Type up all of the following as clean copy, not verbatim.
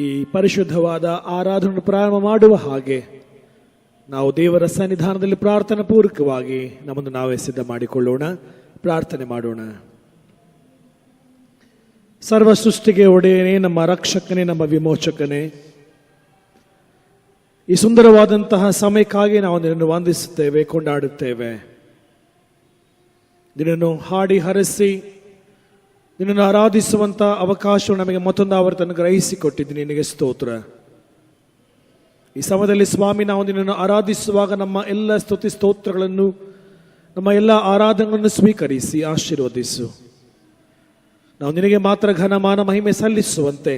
ಈ ಪರಿಶುದ್ಧವಾದ ಆರಾಧನೆ ಪ್ರಾರಂಭ ಮಾಡುವ ಹಾಗೆ ನಾವು ದೇವರ ಸನ್ನಿಧಾನದಲ್ಲಿ ಪ್ರಾರ್ಥನಾ ಪೂರ್ವಕವಾಗಿ ನಮ್ಮನ್ನು ನಾವೇ ಸಿದ್ಧ ಮಾಡಿಕೊಳ್ಳೋಣ. ಪ್ರಾರ್ಥನೆ ಮಾಡೋಣ. ಸರ್ವ ಸೃಷ್ಟಿಗೆ ಒಡೆಯನೇ, ನಮ್ಮ ರಕ್ಷಕನೇ, ನಮ್ಮ ವಿಮೋಚಕನೇ, ಈ ಸುಂದರವಾದಂತಹ ಸಮಯಕ್ಕಾಗಿ ನಾವು ನಿನ್ನನ್ನು ವಂದಿಸುತ್ತೇವೆ, ಕೊಂಡಾಡುತ್ತೇವೆ. ನಿನ್ನನ್ನು ಹಾಡಿ ಹರಸಿ ನಿನ್ನನ್ನು ಆರಾಧಿಸುವಂಥ ಅವಕಾಶವನ್ನು ನಮಗೆ ಮತ್ತೊಂದು ಆವರ್ತನ ಗ್ರಹಿಸಿಕೊಟ್ಟಿದ್ದೀನಿ. ನಿನಗೆ ಸ್ತೋತ್ರ. ಈ ಸಮಯದಲ್ಲಿ ಸ್ವಾಮಿ, ನಾವು ನಿನ್ನನ್ನು ಆರಾಧಿಸುವಾಗ ನಮ್ಮ ಎಲ್ಲ ಸ್ತುತಿ ಸ್ತೋತ್ರಗಳನ್ನು, ನಮ್ಮ ಎಲ್ಲ ಆರಾಧನೆಗಳನ್ನು ಸ್ವೀಕರಿಸಿ ಆಶೀರ್ವದಿಸು. ನಾವು ನಿನಗೆ ಮಾತ್ರ ಘನಮಾನ ಮಹಿಮೆ ಸಲ್ಲಿಸುವಂತೆ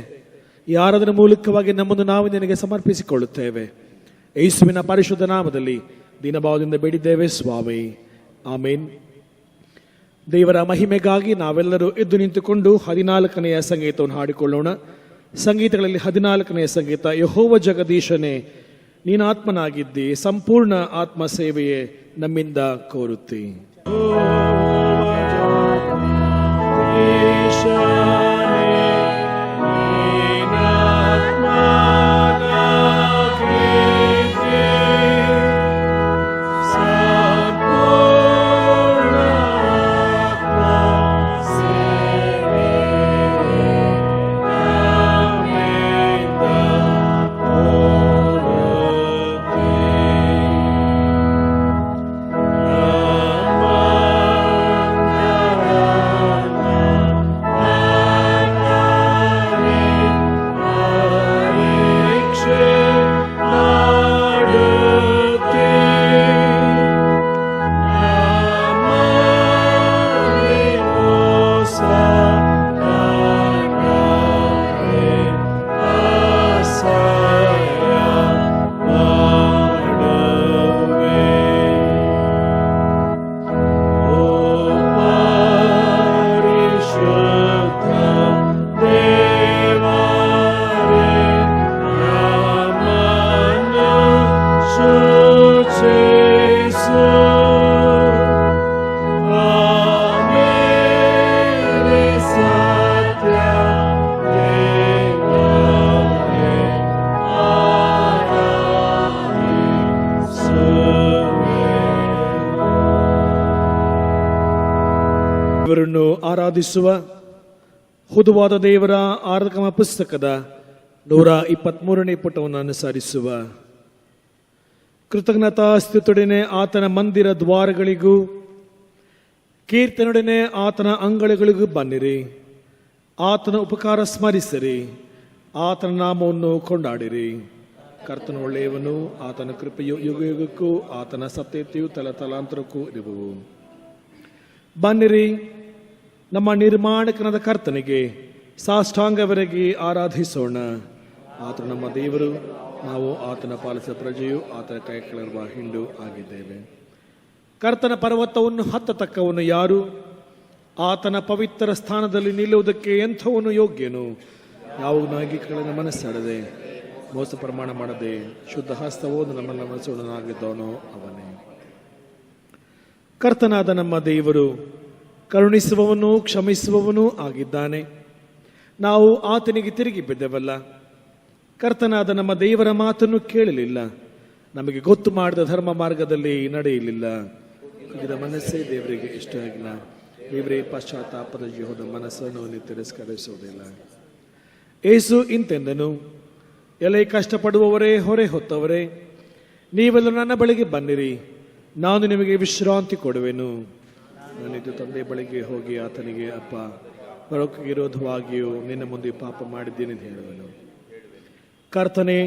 ಈ ಆರಾಧನೆ ಮೂಲಕವಾಗಿ ನಮ್ಮನ್ನು ನಾವು ನಿನಗೆ ಸಮರ್ಪಿಸಿಕೊಳ್ಳುತ್ತೇವೆ. ಯೇಸುವಿನ ಪರಿಶುದ್ಧ ನಾಮದಲ್ಲಿ ದೀನಭಾವದಿಂದ ಬೇಡಿದ್ದೇವೆ ಸ್ವಾಮಿ, ಆಮೇನ್. ದೇವರ ಮಹಿಮೆಗಾಗಿ ನಾವೆಲ್ಲರೂ ಎದ್ದು ನಿಂತುಕೊಂಡು 14ನೇ ಸಂಗೀತವನ್ನು ಹಾಡಿಕೊಳ್ಳೋಣ. ಸಂಗೀತಗಳಲ್ಲಿ 14ನೇ ಸಂಗೀತ. ಯೆಹೋವ ಜಗದೀಶನೇ, ನೀನಾತ್ಮನಾಗಿದ್ದಿ, ಸಂಪೂರ್ಣ ಆತ್ಮ ಸೇವೆಯೇ ನಮ್ಮಿಂದ ಕೋರುತ್ತಿ. ದೇವರನ್ನು ಆರಾಧಿಸುವ ಹುದುವಾದ ದೇವರ ಆರಾಧಕಮ ಪುಸ್ತಕದ 123ನೇ ಪುಟವನ್ನು ಅನುಸರಿಸುವ ಕೃತಜ್ಞತಾಸ್ತುತಿಯೊಡನೆ ಆತನ ಮಂದಿರ ದ್ವಾರಗಳಿಗೂ ಕೀರ್ತನೆಯೊಡನೆ ಆತನ ಅಂಗಳಗಳಿಗೂ ಬನ್ನಿರಿ. ಆತನ ಉಪಕಾರ ಸ್ಮರಿಸಿರಿ, ಆತನ ನಾಮವನ್ನು ಕೊಂಡಾಡಿರಿ. ಕರ್ತನು ಒಳ್ಳೆಯವನು, ಆತನ ಕೃಪೆಯು ಯುಗ ಯುಗಕ್ಕೂ ಆತನ ಸತ್ಯತೆಯು ತಲಾಂತರಕ್ಕೂ ಇರುವವು. ಬನ್ನಿರಿ, ನಮ್ಮ ನಿರ್ಮಾಣಕನಾದ ಕರ್ತನಿಗೆ ಸಾಷ್ಟಾಂಗವರೆಗೆ ಆರಾಧಿಸೋಣ. ಆತನು ನಮ್ಮ ದೇವರು, ನಾವು ಆತನ ಪಾಲಿಸಿದ ಪ್ರಜೆಯು, ಆತನ ಕೈ ಕೆಳಗಿರುವ ಹಿಂಡು ಆಗಿದ್ದೇವೆ. ಕರ್ತನ ಪರ್ವತವನ್ನು ಹತ್ತತಕ್ಕವನು ಯಾರು? ಆತನ ಪವಿತ್ರ ಸ್ಥಾನದಲ್ಲಿ ನಿಲ್ಲುವುದಕ್ಕೆ ಎಂಥವನು ಯೋಗ್ಯನು? ಯಾವ ನಾಗಿಗಳನ್ನು ಮನಸ್ಸಾಡದೆ, ಮೋಸ ಪ್ರಮಾಣ ಮಾಡದೆ, ಶುದ್ಧ ಹಸ್ತವನ್ನು ನಮ್ಮನ್ನು ಮನಸ್ಸುಡನಾಗಿದ್ದವನು ಅವನೇ. ಕರ್ತನಾದ ನಮ್ಮ ದೇವರು ಕರುಣಿಸುವವನು ಕ್ಷಮಿಸುವವನೂ ಆಗಿದ್ದಾನೆ. ನಾವು ಆತನಿಗೆ ತಿರುಗಿ ಬಿದ್ದೆವಲ್ಲ. ಕರ್ತನಾದ ನಮ್ಮ ದೇವರ ಮಾತನ್ನು ಕೇಳಲಿಲ್ಲ, ನಮಗೆ ಗೊತ್ತು ಮಾಡಿದ ಧರ್ಮ ಮಾರ್ಗದಲ್ಲಿ ನಡೆಯಲಿಲ್ಲ. ಇದರ ಮನಸ್ಸೇ ದೇವರಿಗೆ ಇಷ್ಟ ಆಗಿಲ್ಲ. ದೇವರೇ ಪಶ್ಚಾತ್ತಾಪದ ಜೀವದ ಮನಸ್ಸನ್ನು ನೀವು ತಿರಸ್ಕರಿಸುವುದಿಲ್ಲ. ಏಸು ಇಂತೆಂದನು, ಎಲೆ ಕಷ್ಟಪಡುವವರೇ, ಹೊರೆ ಹೊತ್ತವರೇ, ನೀವೆಲ್ಲ ನನ್ನ ಬಳಿಗೆ ಬನ್ನಿರಿ, ನಾನು ನಿಮಗೆ ವಿಶ್ರಾಂತಿ ಕೊಡುವೆನು. ನಾನಿದ್ದು ತಂದೆ ಬಳಿಗೆ ಹೋಗಿ ಆತನಿಗೆ, ಅಪ್ಪ, ಬರೋಕ್ಕೆ ವಿರೋಧವಾಗಿಯೂ ನಿನ್ನ ಮುಂದೆ ಪಾಪ ಮಾಡಿದ್ದೇನೆ ಎಂದು ಹೇಳುವನು. ಕರ್ತನೇ,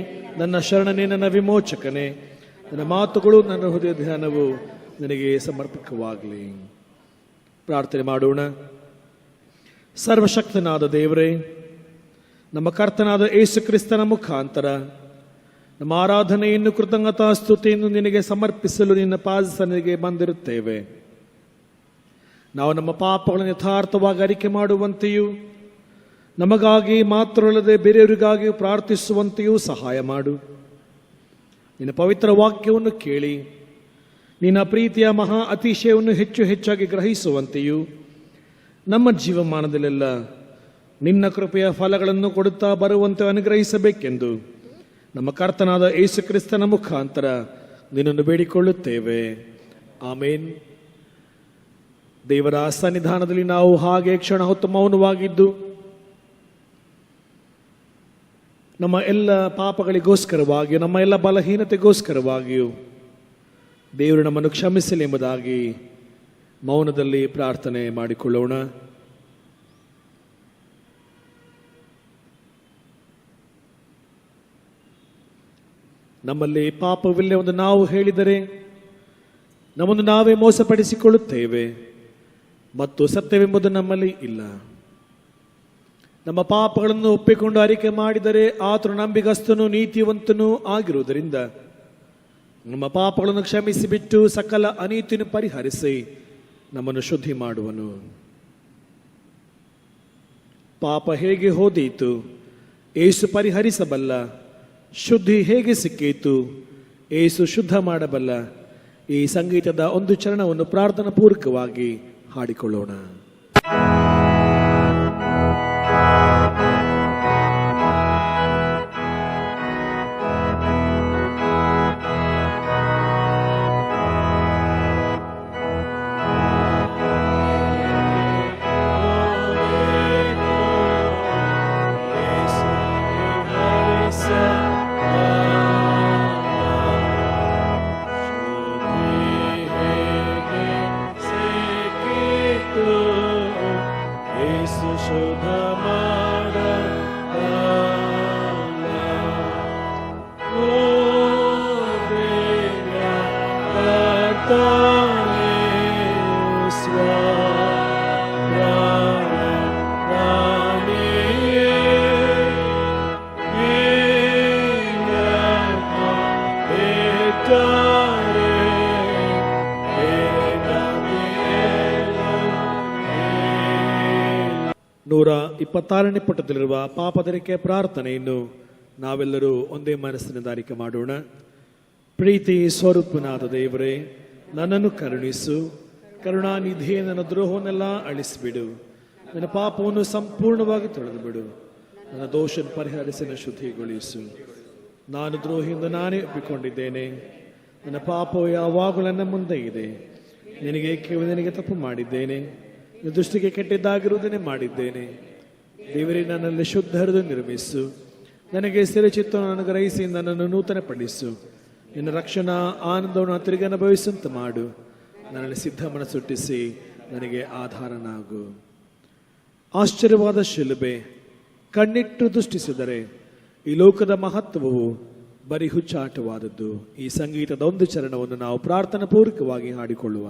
ನನ್ನ ಶರಣನೇ, ನನ್ನ ವಿಮೋಚಕನೇ, ನನ್ನ ಮಾತುಗಳು, ನನ್ನ ಹೃದಯ ಧ್ಯಾನವು ನನಗೆ ಸಮರ್ಪಕವಾಗಲಿ. ಪ್ರಾರ್ಥನೆ ಮಾಡೋಣ. ಸರ್ವಶಕ್ತನಾದ ದೇವರೇ, ನಮ್ಮ ಕರ್ತನಾದ ಯೇಸು ಕ್ರಿಸ್ತನ ಮುಖಾಂತರ ನಮ್ಮ ಆರಾಧನೆಯನ್ನು, ಕೃತಜ್ಞತಾ ಸ್ತುತಿಯನ್ನು ನಿನಗೆ ಸಮರ್ಪಿಸಲು ನಿನ್ನ ಪಾದಸನ್ನಿಧಿಗೆ ಬಂದಿರುತ್ತೇವೆ. ನಾವು ನಮ್ಮ ಪಾಪಗಳನ್ನು ಯಥಾರ್ಥವಾಗಿ ಅರಿಕೆ ಮಾಡುವಂತೆಯೂ, ನಮಗಾಗಿ ಮಾತ್ರವಲ್ಲದೆ ಬೇರೆಯವರಿಗಾಗಿ ಪ್ರಾರ್ಥಿಸುವಂತೆಯೂ ಸಹಾಯ ಮಾಡು. ನಿನ್ನ ಪವಿತ್ರ ವಾಕ್ಯವನ್ನು ಕೇಳಿ ನಿನ್ನ ಪ್ರೀತಿಯ ಮಹಾ ಅತಿಶಯವನ್ನು ಹೆಚ್ಚು ಹೆಚ್ಚಾಗಿ ಗ್ರಹಿಸುವಂತೆಯೂ, ನಮ್ಮ ಜೀವಮಾನದಲ್ಲೆಲ್ಲ ನಿನ್ನ ಕೃಪೆಯ ಫಲಗಳನ್ನು ಕೊಡುತ್ತಾ ಬರುವಂತೆ ಅನುಗ್ರಹಿಸಬೇಕೆಂದು ನಮ್ಮ ಕರ್ತನಾದ ಯೇಸು ಕ್ರಿಸ್ತನ ಮುಖಾಂತರ ನಿನ್ನನ್ನು ಬೇಡಿಕೊಳ್ಳುತ್ತೇವೆ. ಆಮೇನ್. ದೇವರ ಸನ್ನಿಧಾನದಲ್ಲಿ ನಾವು ಹಾಗೆ ಕ್ಷಣ ಹೊತ್ತು ಮೌನವಾಗಿದ್ದು ನಮ್ಮ ಎಲ್ಲ ಪಾಪಗಳಿಗೋಸ್ಕರವಾಗಿಯೂ ನಮ್ಮ ಎಲ್ಲ ಬಲಹೀನತೆಗೋಸ್ಕರವಾಗಿಯೂ ದೇವರು ನಮ್ಮನ್ನು ಕ್ಷಮಿಸಲಿ ಎಂಬುದಾಗಿ ಮೌನದಲ್ಲಿ ಪ್ರಾರ್ಥನೆ ಮಾಡಿಕೊಳ್ಳೋಣ. ನಮ್ಮಲ್ಲಿ ಪಾಪವಿಲ್ಲವೆಂದು ನಾವು ಹೇಳಿದರೆ ನಮ್ಮನ್ನು ನಾವೇ ಮೋಸಪಡಿಸಿಕೊಳ್ಳುತ್ತೇವೆ ಮತ್ತು ಸತ್ಯವೆಂಬುದು ನಮ್ಮಲ್ಲಿ ಇಲ್ಲ. ನಮ್ಮ ಪಾಪಗಳನ್ನು ಒಪ್ಪಿಕೊಂಡು ಅರಿಕೆ ಮಾಡಿದರೆ ಆತನು ನಂಬಿಗಸ್ತನೂ ನೀತಿವಂತನೂ ಆಗಿರುವುದರಿಂದ ನಮ್ಮ ಪಾಪಗಳನ್ನು ಕ್ಷಮಿಸಿಬಿಟ್ಟು ಸಕಲ ಅನೀತಿಯನ್ನು ಪರಿಹರಿಸಿ ನಮ್ಮನ್ನು ಶುದ್ಧಿ ಮಾಡುವನು. ಪಾಪ ಹೇಗೆ ಹೋದೀತು, ಏಸು ಪರಿಹರಿಸಬಲ್ಲ. ಶುದ್ಧಿ ಹೇಗೆ ಸಿಕ್ಕೀತು, ಏಸು ಶುದ್ಧ ಮಾಡಬಲ್ಲ. ಈ ಸಂಗೀತದ ಒಂದು ಚರಣವನ್ನು ಪ್ರಾರ್ಥನಾ ಪೂರ್ವಕವಾಗಿ ಹಾಡಿಕೊಳ್ಳೋಣ. ನೂರ 26ನೇ ಪುಟದಲ್ಲಿರುವ ಪಾಪದರಿಕೆ ಪ್ರಾರ್ಥನೆಯನ್ನು ನಾವೆಲ್ಲರೂ ಒಂದೇ ಮನಸ್ಸಿನಿಂದ ಆರಿಕೆ ಮಾಡೋಣ. ಪ್ರೀತಿ ಸ್ವರೂಪನಾದ ದೇವರೇ, ನನ್ನನ್ನು ಕರುಣಿಸು. ಕರುಣಾನಿಧಿಯೇ, ನನ್ನ ದ್ರೋಹವನ್ನೆಲ್ಲ ಅಳಿಸಿಬಿಡು. ನನ್ನ ಪಾಪವನ್ನು ಸಂಪೂರ್ಣವಾಗಿ ತೊಳೆದು ಬಿಡು. ನನ್ನ ದೋಷ ಪರಿಹರಿಸಿ ಶುದ್ಧಿಗೊಳಿಸು. ನಾನು ದ್ರೋಹಿಯಿಂದ ನಾನೇ ಒಪ್ಪಿಕೊಂಡಿದ್ದೇನೆ. ನನ್ನ ಪಾಪವು ಯಾವಾಗಲೂ ನನ್ನ ಮುಂದೆ ಇದೆ. ನಿನಗೆ ತಪ್ಪು ಮಾಡಿದ್ದೇನೆ. ದೃಷ್ಟಿಗೆ ಕೆಟ್ಟದ್ದಾಗಿರುವುದನ್ನೇ ಮಾಡಿದ್ದೇನೆ. ದೇವರೇ, ನನ್ನಲ್ಲಿ ಶುದ್ಧ ಹೃದಯ ನಿರ್ಮಿಸು. ನನಗೆ ಸ್ಥಿರಚಿತ್ತವನ್ನು ಅನುಗ್ರಹಿಸಿ ನನ್ನನ್ನು ನೂತನಪಡಿಸು. ನಿನ್ನ ರಕ್ಷಣಾ ಆನಂದವನ್ನು ತಿರುಗಿ ಅನುಭವಿಸುವಂತೆ ಮಾಡು. ನನ್ನಲ್ಲಿ ಸಿದ್ಧ ಮನಸ್ಸುಟ್ಟಿಸಿ ನನಗೆ ಆಧಾರನಾಗು. ಆಶ್ಚರ್ಯವಾದ ಶಿಲುಬೆ, ಕಣ್ಣಿಟ್ಟು ದೃಷ್ಟಿಸಿದರೆ ಈ ಲೋಕದ ಮಹತ್ವವು ಬರೀ ಹುಚ್ಚಾಟವಾದದ್ದು. ಈ ಸಂಗೀತದ ಒಂದು ಚರಣವನ್ನು ನಾವು ಪ್ರಾರ್ಥನಾ ಪೂರ್ವಕವಾಗಿ ಹಾಡಿಕೊಳ್ಳುವ.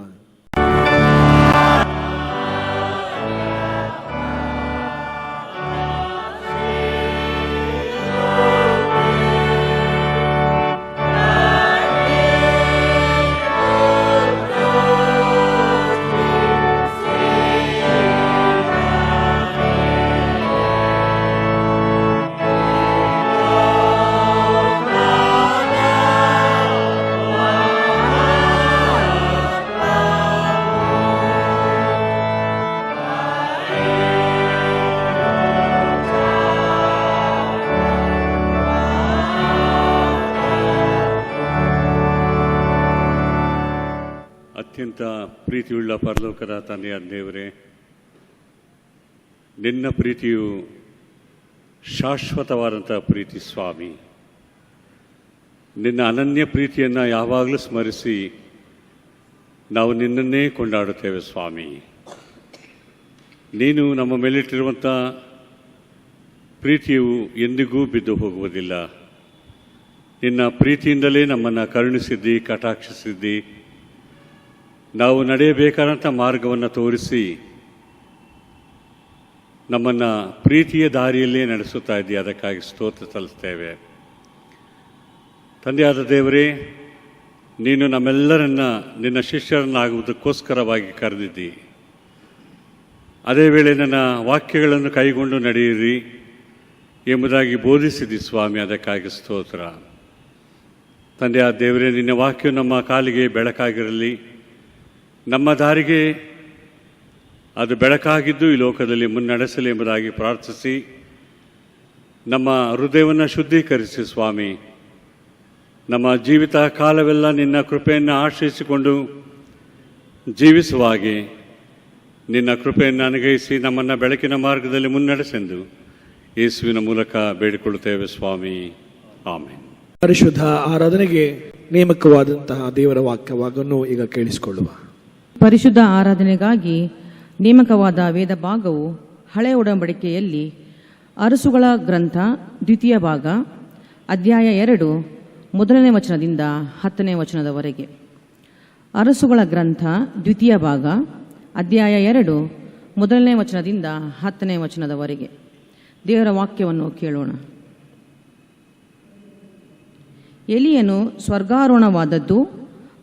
ಅತ್ಯಂತ ಪ್ರೀತಿಯುಳ್ಳ ಪರಲೋಕದ ತಂದೆಯಾದ ದೇವರೇ, ನಿನ್ನ ಪ್ರೀತಿಯು ಶಾಶ್ವತವಾದಂಥ ಪ್ರೀತಿ ಸ್ವಾಮಿ. ನಿನ್ನ ಅನನ್ಯ ಪ್ರೀತಿಯನ್ನು ಯಾವಾಗಲೂ ಸ್ಮರಿಸಿ ನಾವು ನಿನ್ನನ್ನೇ ಕೊಂಡಾಡುತ್ತೇವೆ ಸ್ವಾಮಿ. ನೀನು ನಮ್ಮ ಮೇಲಿಟ್ಟಿರುವಂಥ ಪ್ರೀತಿಯು ಎಂದಿಗೂ ಬಿದ್ದು ಹೋಗುವುದಿಲ್ಲ. ನಿನ್ನ ಪ್ರೀತಿಯಿಂದಲೇ ನಮ್ಮನ್ನು ಕರುಣಿಸಿದ್ದಿ, ಕಟಾಕ್ಷಿಸಿದ್ದಿ. ನಾವು ನಡೆಯಬೇಕಾದಂಥ ಮಾರ್ಗವನ್ನು ತೋರಿಸಿ ನಮ್ಮನ್ನು ಪ್ರೀತಿಯ ದಾರಿಯಲ್ಲೇ ನಡೆಸುತ್ತಾ ಇದ್ದೀವಿ. ಅದಕ್ಕಾಗಿ ಸ್ತೋತ್ರ ಸಲ್ಲಿಸ್ತೇವೆ. ತಂದೆಯಾದ ದೇವರೇ, ನೀನು ನಮ್ಮೆಲ್ಲರನ್ನ ನಿನ್ನ ಶಿಷ್ಯರನ್ನಾಗುವುದಕ್ಕೋಸ್ಕರವಾಗಿ ಕರೆದಿದ್ದಿ. ಅದೇ ವೇಳೆ ನನ್ನ ವಾಕ್ಯಗಳನ್ನು ಕೈಗೊಂಡು ನಡೆಯಿರಿ ಎಂಬುದಾಗಿ ಬೋಧಿಸಿದಿ ಸ್ವಾಮಿ. ಅದಕ್ಕಾಗಿ ಸ್ತೋತ್ರ. ತಂದೆಯಾದ ದೇವರೇ, ನಿನ್ನ ವಾಕ್ಯ ನಮ್ಮ ಕಾಲಿಗೆ ಬೆಳಕಾಗಿರಲಿ, ನಮ್ಮ ದಾರಿಗೆ ಅದು ಬೆಳಕಾಗಿದ್ದು ಈ ಲೋಕದಲ್ಲಿ ಮುನ್ನಡೆಸಲಿ ಎಂಬುದಾಗಿ ಪ್ರಾರ್ಥಿಸಿ ನಮ್ಮ ಹೃದಯವನ್ನು ಶುದ್ಧೀಕರಿಸಿ ಸ್ವಾಮಿ. ನಮ್ಮ ಜೀವಿತ ಕಾಲವೆಲ್ಲ ನಿನ್ನ ಕೃಪೆಯನ್ನು ಆಶ್ರಯಿಸಿಕೊಂಡು ಜೀವಿಸುವಾಗೆ ನಿನ್ನ ಕೃಪೆಯನ್ನು ಅನುಗ್ರಹಿಸಿ ನಮ್ಮನ್ನು ಬೆಳಕಿನ ಮಾರ್ಗದಲ್ಲಿ ಮುನ್ನಡೆಸೆಂದು ಯೇಸುವಿನ ಮೂಲಕ ಬೇಡಿಕೊಳ್ಳುತ್ತೇವೆ ಸ್ವಾಮಿ. ಆಮೆನ್. ಪರಿಶುದ್ಧ ಆರಾಧನೆಗೆ ನೇಮಕವಾದಂತಹ ದೇವರ ವಾಕ್ಯವನ್ನು ಈಗ ಕೇಳಿಸಿಕೊಳ್ಳುವ. ಪರಿಶುದ್ಧ ಆರಾಧನೆಗಾಗಿ ನೇಮಕವಾದ ವೇದ ಭಾಗವು ಹಳೆಯ ಒಡಂಬಡಿಕೆಯಲ್ಲಿ ಅರಸುಗಳ ಗ್ರಂಥ 2ನೇ ಭಾಗ ಅಧ್ಯಾಯ 2 1ನೇ ವಚನದಿಂದ 10ನೇ ವಚನದವರೆಗೆ. ಅರಸುಗಳ ಗ್ರಂಥ 2ನೇ ಭಾಗ ಅಧ್ಯಾಯ 2 1ನೇ ವಚನದಿಂದ 10ನೇ ವಚನದವರೆಗೆ ದೇವರ ವಾಕ್ಯವನ್ನು ಕೇಳೋಣ. ಎಲಿಯನು ಸ್ವರ್ಗಾರೋಹಣವಾದದ್ದು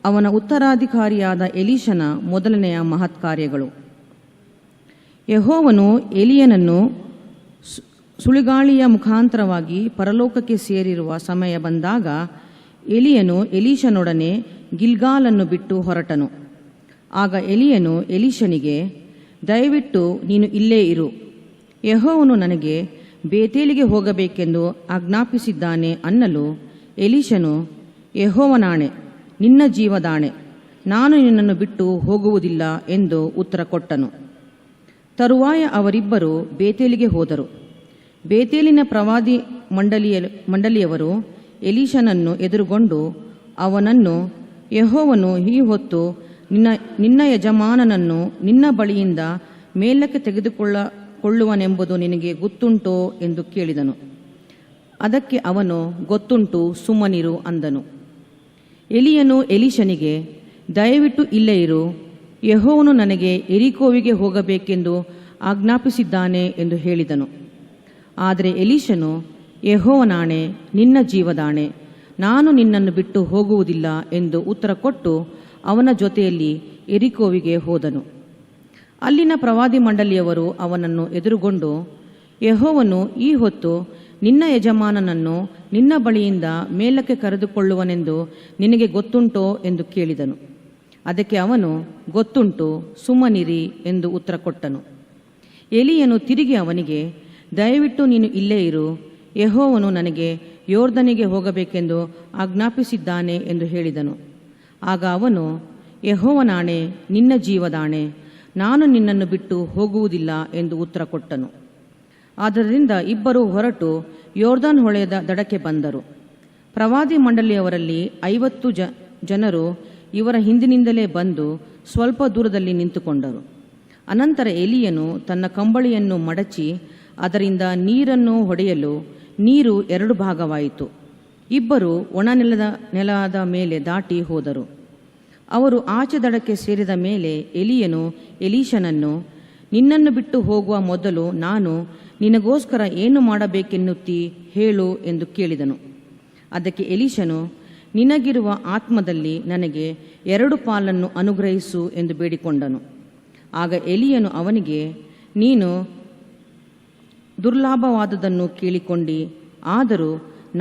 ಅವನ ಉತ್ತರಾಧಿಕಾರಿಯಾದ ಎಲೀಷನ ಮೊದಲನೆಯ ಮಹತ್ಕಾರ್ಯಗಳು. ಯೆಹೋವನು ಎಲಿಯನನ್ನು ಸುಳಿಗಾಳಿಯ ಮುಖಾಂತರವಾಗಿ ಪರಲೋಕಕ್ಕೆ ಸೇರಿರುವ ಸಮಯ ಬಂದಾಗ ಎಲಿಯನು ಎಲೀಷನೊಡನೆ ಗಿಲ್ಗಾಲನ್ನು ಬಿಟ್ಟು ಹೊರಟನು. ಆಗ ಎಲಿಯನು ಎಲೀಷನಿಗೆ, ದಯವಿಟ್ಟು ನೀನು ಇಲ್ಲೇ ಇರು, ಯೆಹೋವನು ನನಗೆ ಬೇತೇಲಿಗೆ ಹೋಗಬೇಕೆಂದು ಆಜ್ಞಾಪಿಸಿದ್ದಾನೆ ಅನ್ನಲು ಎಲೀಷನು, ಯೆಹೋವನಾಣೆ, ನಿನ್ನ ಜೀವದಾಣೆ, ನಾನು ನಿನ್ನನ್ನು ಬಿಟ್ಟು ಹೋಗುವುದಿಲ್ಲ ಎಂದು ಉತ್ತರ ಕೊಟ್ಟನು. ತರುವಾಯ ಅವರಿಬ್ಬರು ಬೇತೇಲಿಗೆ ಹೋದರು. ಬೇತೇಲಿನ ಪ್ರವಾದಿ ಮಂಡಳಿಯವರು ಎಲೀಷನನ್ನು ಎದುರುಗೊಂಡು ಅವನನ್ನು, ಯೆಹೋವನು ಈ ಹೊತ್ತು ನಿನ್ನ ಯಜಮಾನನನ್ನು ನಿನ್ನ ಬಳಿಯಿಂದ ಮೇಲಕ್ಕೆ ತೆಗೆದುಕೊಳ್ಳುವನೆಂಬುದು ನಿನಗೆ ಗೊತ್ತುಂಟೋ ಎಂದು ಕೇಳಿದನು. ಅದಕ್ಕೆ ಅವನು, ಗೊತ್ತುಂಟು, ಸುಮ್ಮನಿರು ಅಂದನು. ಎಲಿಯನು ಎಲೀಷನಿಗೆ, ದಯವಿಟ್ಟು ಇಲ್ಲೇ ಇರು, ಯೆಹೋವನು ನನಗೆ ಯೆರಿಕೋವಿಗೆ ಹೋಗಬೇಕೆಂದು ಆಜ್ಞಾಪಿಸಿದ್ದಾನೆ ಎಂದು ಹೇಳಿದನು. ಆದರೆ ಎಲೀಷನು, ಯೆಹೋವನಾಣೆ, ನಿನ್ನ ಜೀವದಾಣೆ, ನಾನು ನಿನ್ನನ್ನು ಬಿಟ್ಟು ಹೋಗುವುದಿಲ್ಲ ಎಂದು ಉತ್ತರ ಕೊಟ್ಟು ಅವನ ಜೊತೆಯಲ್ಲಿ ಯೆರಿಕೋವಿಗೆ ಹೋದನು. ಅಲ್ಲಿನ ಪ್ರವಾದಿ ಮಂಡಳಿಯವರು ಅವನನ್ನು ಎದುರುಗೊಂಡು, ಯೆಹೋವನು ಈ ಹೊತ್ತು ನಿನ್ನ ಯಜಮಾನನನ್ನು ನಿನ್ನ ಬಳಿಯಿಂದ ಮೇಲಕ್ಕೆ ಕರೆದುಕೊಳ್ಳುವನೆಂದು ನಿನಗೆ ಗೊತ್ತುಂಟೋ ಎಂದು ಕೇಳಿದನು. ಅದಕ್ಕೆ ಅವನು, ಗೊತ್ತುಂಟು, ಸುಮ್ಮನಿರಿ ಎಂದು ಉತ್ತರ ಕೊಟ್ಟನು. ಎಲಿಯನು ತಿರುಗಿ ಅವನಿಗೆ, ದಯವಿಟ್ಟು ನೀನು ಇಲ್ಲೇ ಇರು, ಯೆಹೋವನು ನನಗೆ ಯೋರ್ದನಿಗೆ ಹೋಗಬೇಕೆಂದು ಆಜ್ಞಾಪಿಸಿದ್ದಾನೆ ಎಂದು ಹೇಳಿದನು. ಆಗ ಅವನು, ಯೆಹೋವನಾಣೆ, ನಿನ್ನ ಜೀವದಾಣೆ, ನಾನು ನಿನ್ನನ್ನು ಬಿಟ್ಟು ಹೋಗುವುದಿಲ್ಲ ಎಂದು ಉತ್ತರ ಕೊಟ್ಟನು. ಆದ್ದರಿಂದ ಇಬ್ಬರು ಹೊರಟು ಯೋರ್ದಾನ್ ಹೊಳೆಯದ ದಡಕ್ಕೆ ಬಂದರು. ಪ್ರವಾದಿ ಮಂಡಳಿಯವರಲ್ಲಿ 50 ಜನರು ಇವರ ಹಿಂದಿನಿಂದಲೇ ಬಂದು ಸ್ವಲ್ಪ ದೂರದಲ್ಲಿ ನಿಂತುಕೊಂಡರು. ಅನಂತರ ಎಲಿಯನು ತನ್ನ ಕಂಬಳಿಯನ್ನು ಮಡಚಿ ಅದರಿಂದ ನೀರನ್ನು ಹೊಡೆಯಲು ನೀರು 2 ಭಾಗವಾಯಿತು. ಇಬ್ಬರು ಒಣ ನೆಲದ ಮೇಲೆ ದಾಟಿ ಹೋದರು. ಅವರು ಆಚೆ ದಡಕ್ಕೆ ಸೇರಿದ ಮೇಲೆ ಎಲಿಯನು ಎಲೀಷನನ್ನು, ನಿನ್ನನ್ನು ಬಿಟ್ಟು ಹೋಗುವ ಮೊದಲು ನಾನು ನಿನಗೋಸ್ಕರ ಏನು ಮಾಡಬೇಕೆನ್ನುತ್ತೀ ಹೇಳು ಎಂದು ಕೇಳಿದನು. ಅದಕ್ಕೆ ಎಲೀಷನು, ನಿನಗಿರುವ ಆತ್ಮದಲ್ಲಿ ನನಗೆ 2 ಪಾಲನ್ನು ಅನುಗ್ರಹಿಸು ಎಂದು ಬೇಡಿಕೊಂಡನು. ಆಗ ಎಲಿಯನು ಅವನಿಗೆ, ನೀನು ದುರ್ಲಾಭವಾದುದನ್ನು ಕೇಳಿಕೊಂಡಿ, ಆದರೂ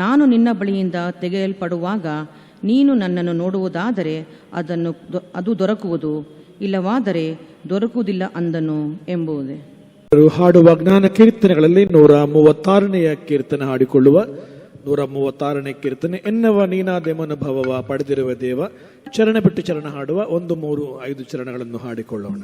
ನಾನು ನಿನ್ನ ಬಳಿಯಿಂದ ತೆಗೆಯಲ್ಪಡುವಾಗ ನೀನು ನನ್ನನ್ನು ನೋಡುವುದಾದರೆ ಅದು ದೊರಕುವುದು, ಇಲ್ಲವಾದರೆ ದೊರಕುವುದಿಲ್ಲ ಅಂದನು ಎಂಬುದೇ. ಹಾಡುವ ಜ್ಞಾನ ಕೀರ್ತನೆಗಳಲ್ಲಿ 136ನೇ ಕೀರ್ತನೆ ಹಾಡಿಕೊಳ್ಳುವ. 136ನೇ ಕೀರ್ತನೆ, ಎನ್ನವ ನೀನಾದೆಮನುಭವವ ಪಡೆದಿರುವ ದೇವ. ಚರಣ ಬಿಟ್ಟು ಚರಣ ಹಾಡುವ 1, 3, 5 ಚರಣಗಳನ್ನು ಹಾಡಿಕೊಳ್ಳೋಣ.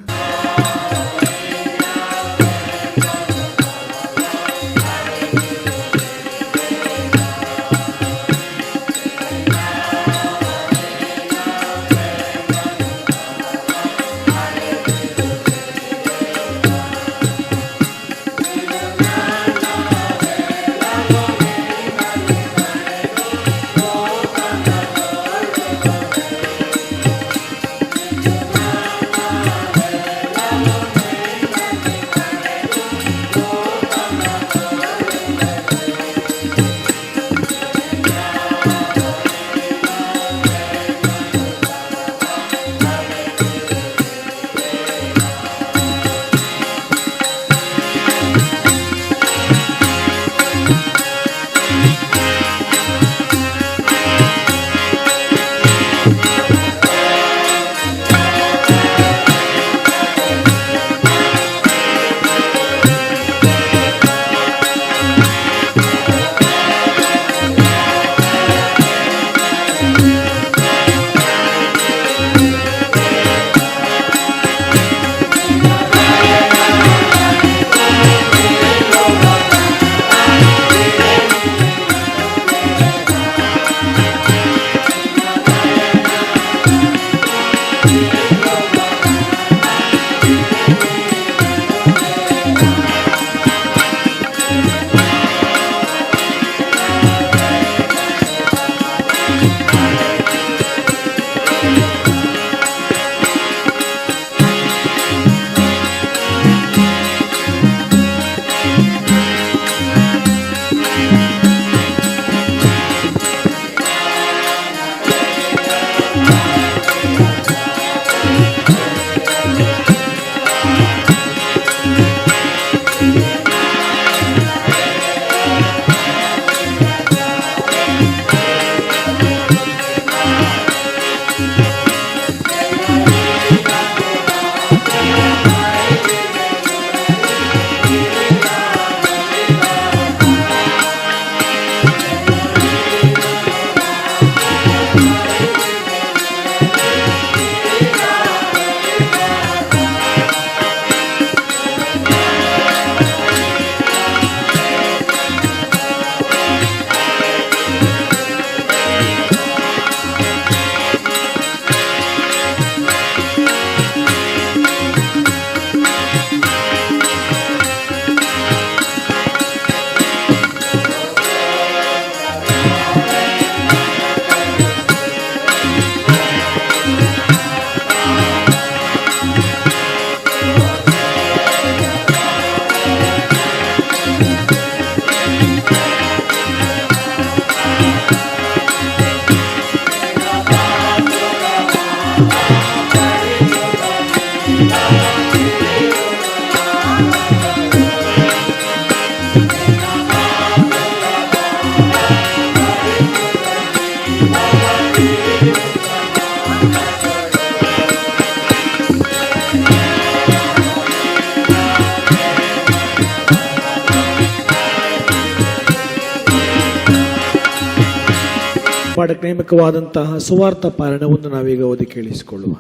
ಪಾಠಕ್ಕೆ ನೇಮಕವಾದಂತಹ ಸುವಾರ್ಥ ಪಾರಣವನ್ನು ನಾವೀಗ ಓದಿ ಕೇಳಿಸಿಕೊಳ್ಳುವ.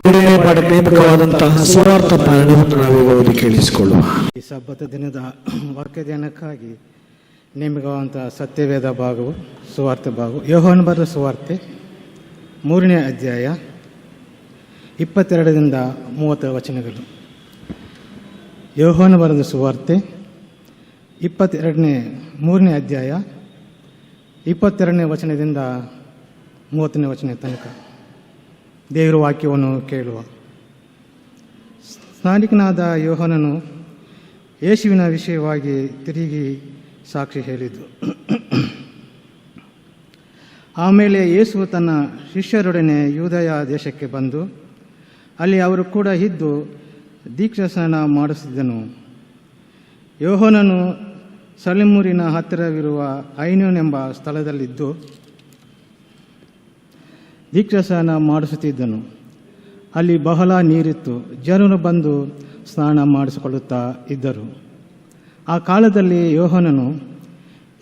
ಪಾಠಕ್ಕೆ ನೇಮಕವಾದಂತಹ ಸುವಾರ್ಥ ಪಾರಣವನ್ನು ನಾವೀಗ ಓದಿ ಕೇಳಿಸಿಕೊಳ್ಳುವ. ಈ ಸಬ್ಬತ ದಿನದ ವಾಕ್ಯ ಧ್ಯಾನಕ್ಕಾಗಿ ನೇಮಕವಾದಂತಹ ಸತ್ಯವೇದ ಭಾಗವು ಸುವಾರ್ತೆ ಭಾಗವು ಯೋಹಾನ ಬರೆದ ಸುವಾರ್ತೆ 3ನೇ ಅಧ್ಯಾಯ 22ರಿಂದ 30 ವಚನಗಳು. ಯೋಹಾನ ಬರೆದ ಸುವಾರ್ತೆ 3ನೇ ಅಧ್ಯಾಯ 22ನೇ ವಚನದಿಂದ 30ನೇ ವಚನ ತನಕ ದೇವರ ವಾಕ್ಯವನ್ನು ಕೇಳುವ. ಸ್ನಾನಿಕನಾದ ಯೋಹಾನನು ಯೇಸುವಿನ ವಿಷಯವಾಗಿ ತಿರುಗಿ ಸಾಕ್ಷಿ ಹೇಳಿದ್ದು. ಆಮೇಲೆ ಯೇಸು ತನ್ನ ಶಿಷ್ಯರೊಡನೆ ಯೂದಯ ದೇಶಕ್ಕೆ ಬಂದು ಅಲ್ಲಿ ಅವರು ಕೂಡ ಇದ್ದು ದೀಕ್ಷಾಸ್ನಾನ ಮಾಡಿಸಿದ್ದನು. ಯೋಹಾನನು ಸಲಿಮೂರಿನ ಹತ್ತಿರವಿರುವ ಐನೋನ್ ಎಂಬ ಸ್ಥಳದಲ್ಲಿದ್ದು ದೀಕ್ಷಾಸ್ನಾನ ಮಾಡಿಸುತ್ತಿದ್ದನು. ಅಲ್ಲಿ ಬಹಳ ನೀರಿತ್ತು, ಜನರು ಬಂದು ಸ್ನಾನ ಮಾಡಿಸಿಕೊಳ್ಳುತ್ತಾ ಇದ್ದರು. ಆ ಕಾಲದಲ್ಲಿ ಯೋಹಾನನು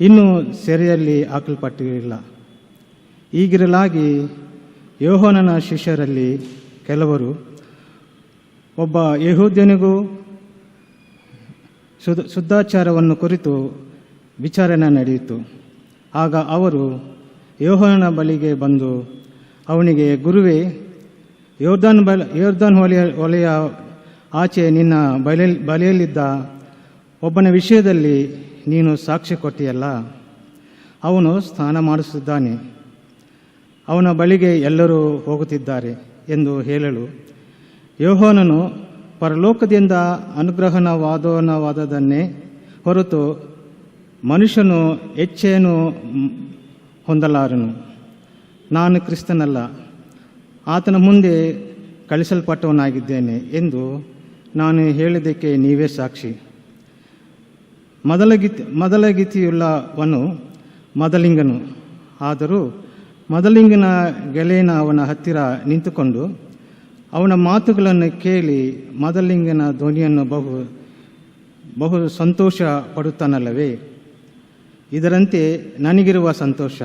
ಇನ್ನೂ ಸೆರೆಯಲ್ಲಿ ಹಾಕಲ್ಪಟ್ಟಿರಲಿಲ್ಲ. ಹೀಗಿರಲಾಗಿ ಯೋಹಾನನ ಶಿಷ್ಯರಲ್ಲಿ ಕೆಲವರು ಒಬ್ಬ ಯೆಹೂದ್ಯನಿಗೂ ಶುದ್ಧಾಚಾರವನ್ನು ಕುರಿತು ವಿಚಾರಣೆ ನಡೆಯಿತು. ಆಗ ಅವರು ಯೋಹಾನನ ಬಳಿಗೆ ಬಂದು ಅವನಿಗೆ, ಗುರುವೇ, ಯೋರ್ದಾನ್ ಹೊಳೆಯ ಆಚೆ ನಿನ್ನ ಬಳಿಯಲ್ಲಿದ್ದ ಒಬ್ಬನ ವಿಷಯದಲ್ಲಿ ನೀನು ಸಾಕ್ಷಿ ಕೊಟ್ಟಿಯಲ್ಲ, ಅವನು ಸ್ನಾನ ಮಾಡಿಸುತ್ತಿದ್ದಾನೆ, ಅವನ ಬಳಿಗೆ ಎಲ್ಲರೂ ಹೋಗುತ್ತಿದ್ದಾರೆ ಎಂದು ಹೇಳಲು, ಯೋಹಾನನು ಪರಲೋಕದಿಂದ ಅನುಗ್ರಹವಾದವನ್ನೇ ಹೊರತು ಮನುಷ್ಯನು ಹೆಚ್ಚೇನು ಹೊಂದಲಾರನು. ನಾನು ಕ್ರಿಸ್ತನಲ್ಲ, ಆತನ ಮುಂದೆ ಕಳಿಸಲ್ಪಟ್ಟವನಾಗಿದ್ದೇನೆ ಎಂದು ನಾನು ಹೇಳಿದ್ದಕ್ಕೆ ನೀವೇ ಸಾಕ್ಷಿ. ಮೊದಲಗಿತಿಯುಳ್ಳವನು ಮೊದಲಿಂಗನು. ಆದರೂ ಮೊದಲಿಂಗನ ಗೆಳೆಯನ ಅವನ ಹತ್ತಿರ ನಿಂತುಕೊಂಡು ಅವನ ಮಾತುಗಳನ್ನು ಕೇಳಿ ಮೊದಲಿಂಗನ ಧ್ವನಿಯನ್ನು ಬಹು ಸಂತೋಷ ಪಡುತ್ತಾನಲ್ಲವೇ? ಇದರಂತೆ ನನಗಿರುವ ಸಂತೋಷ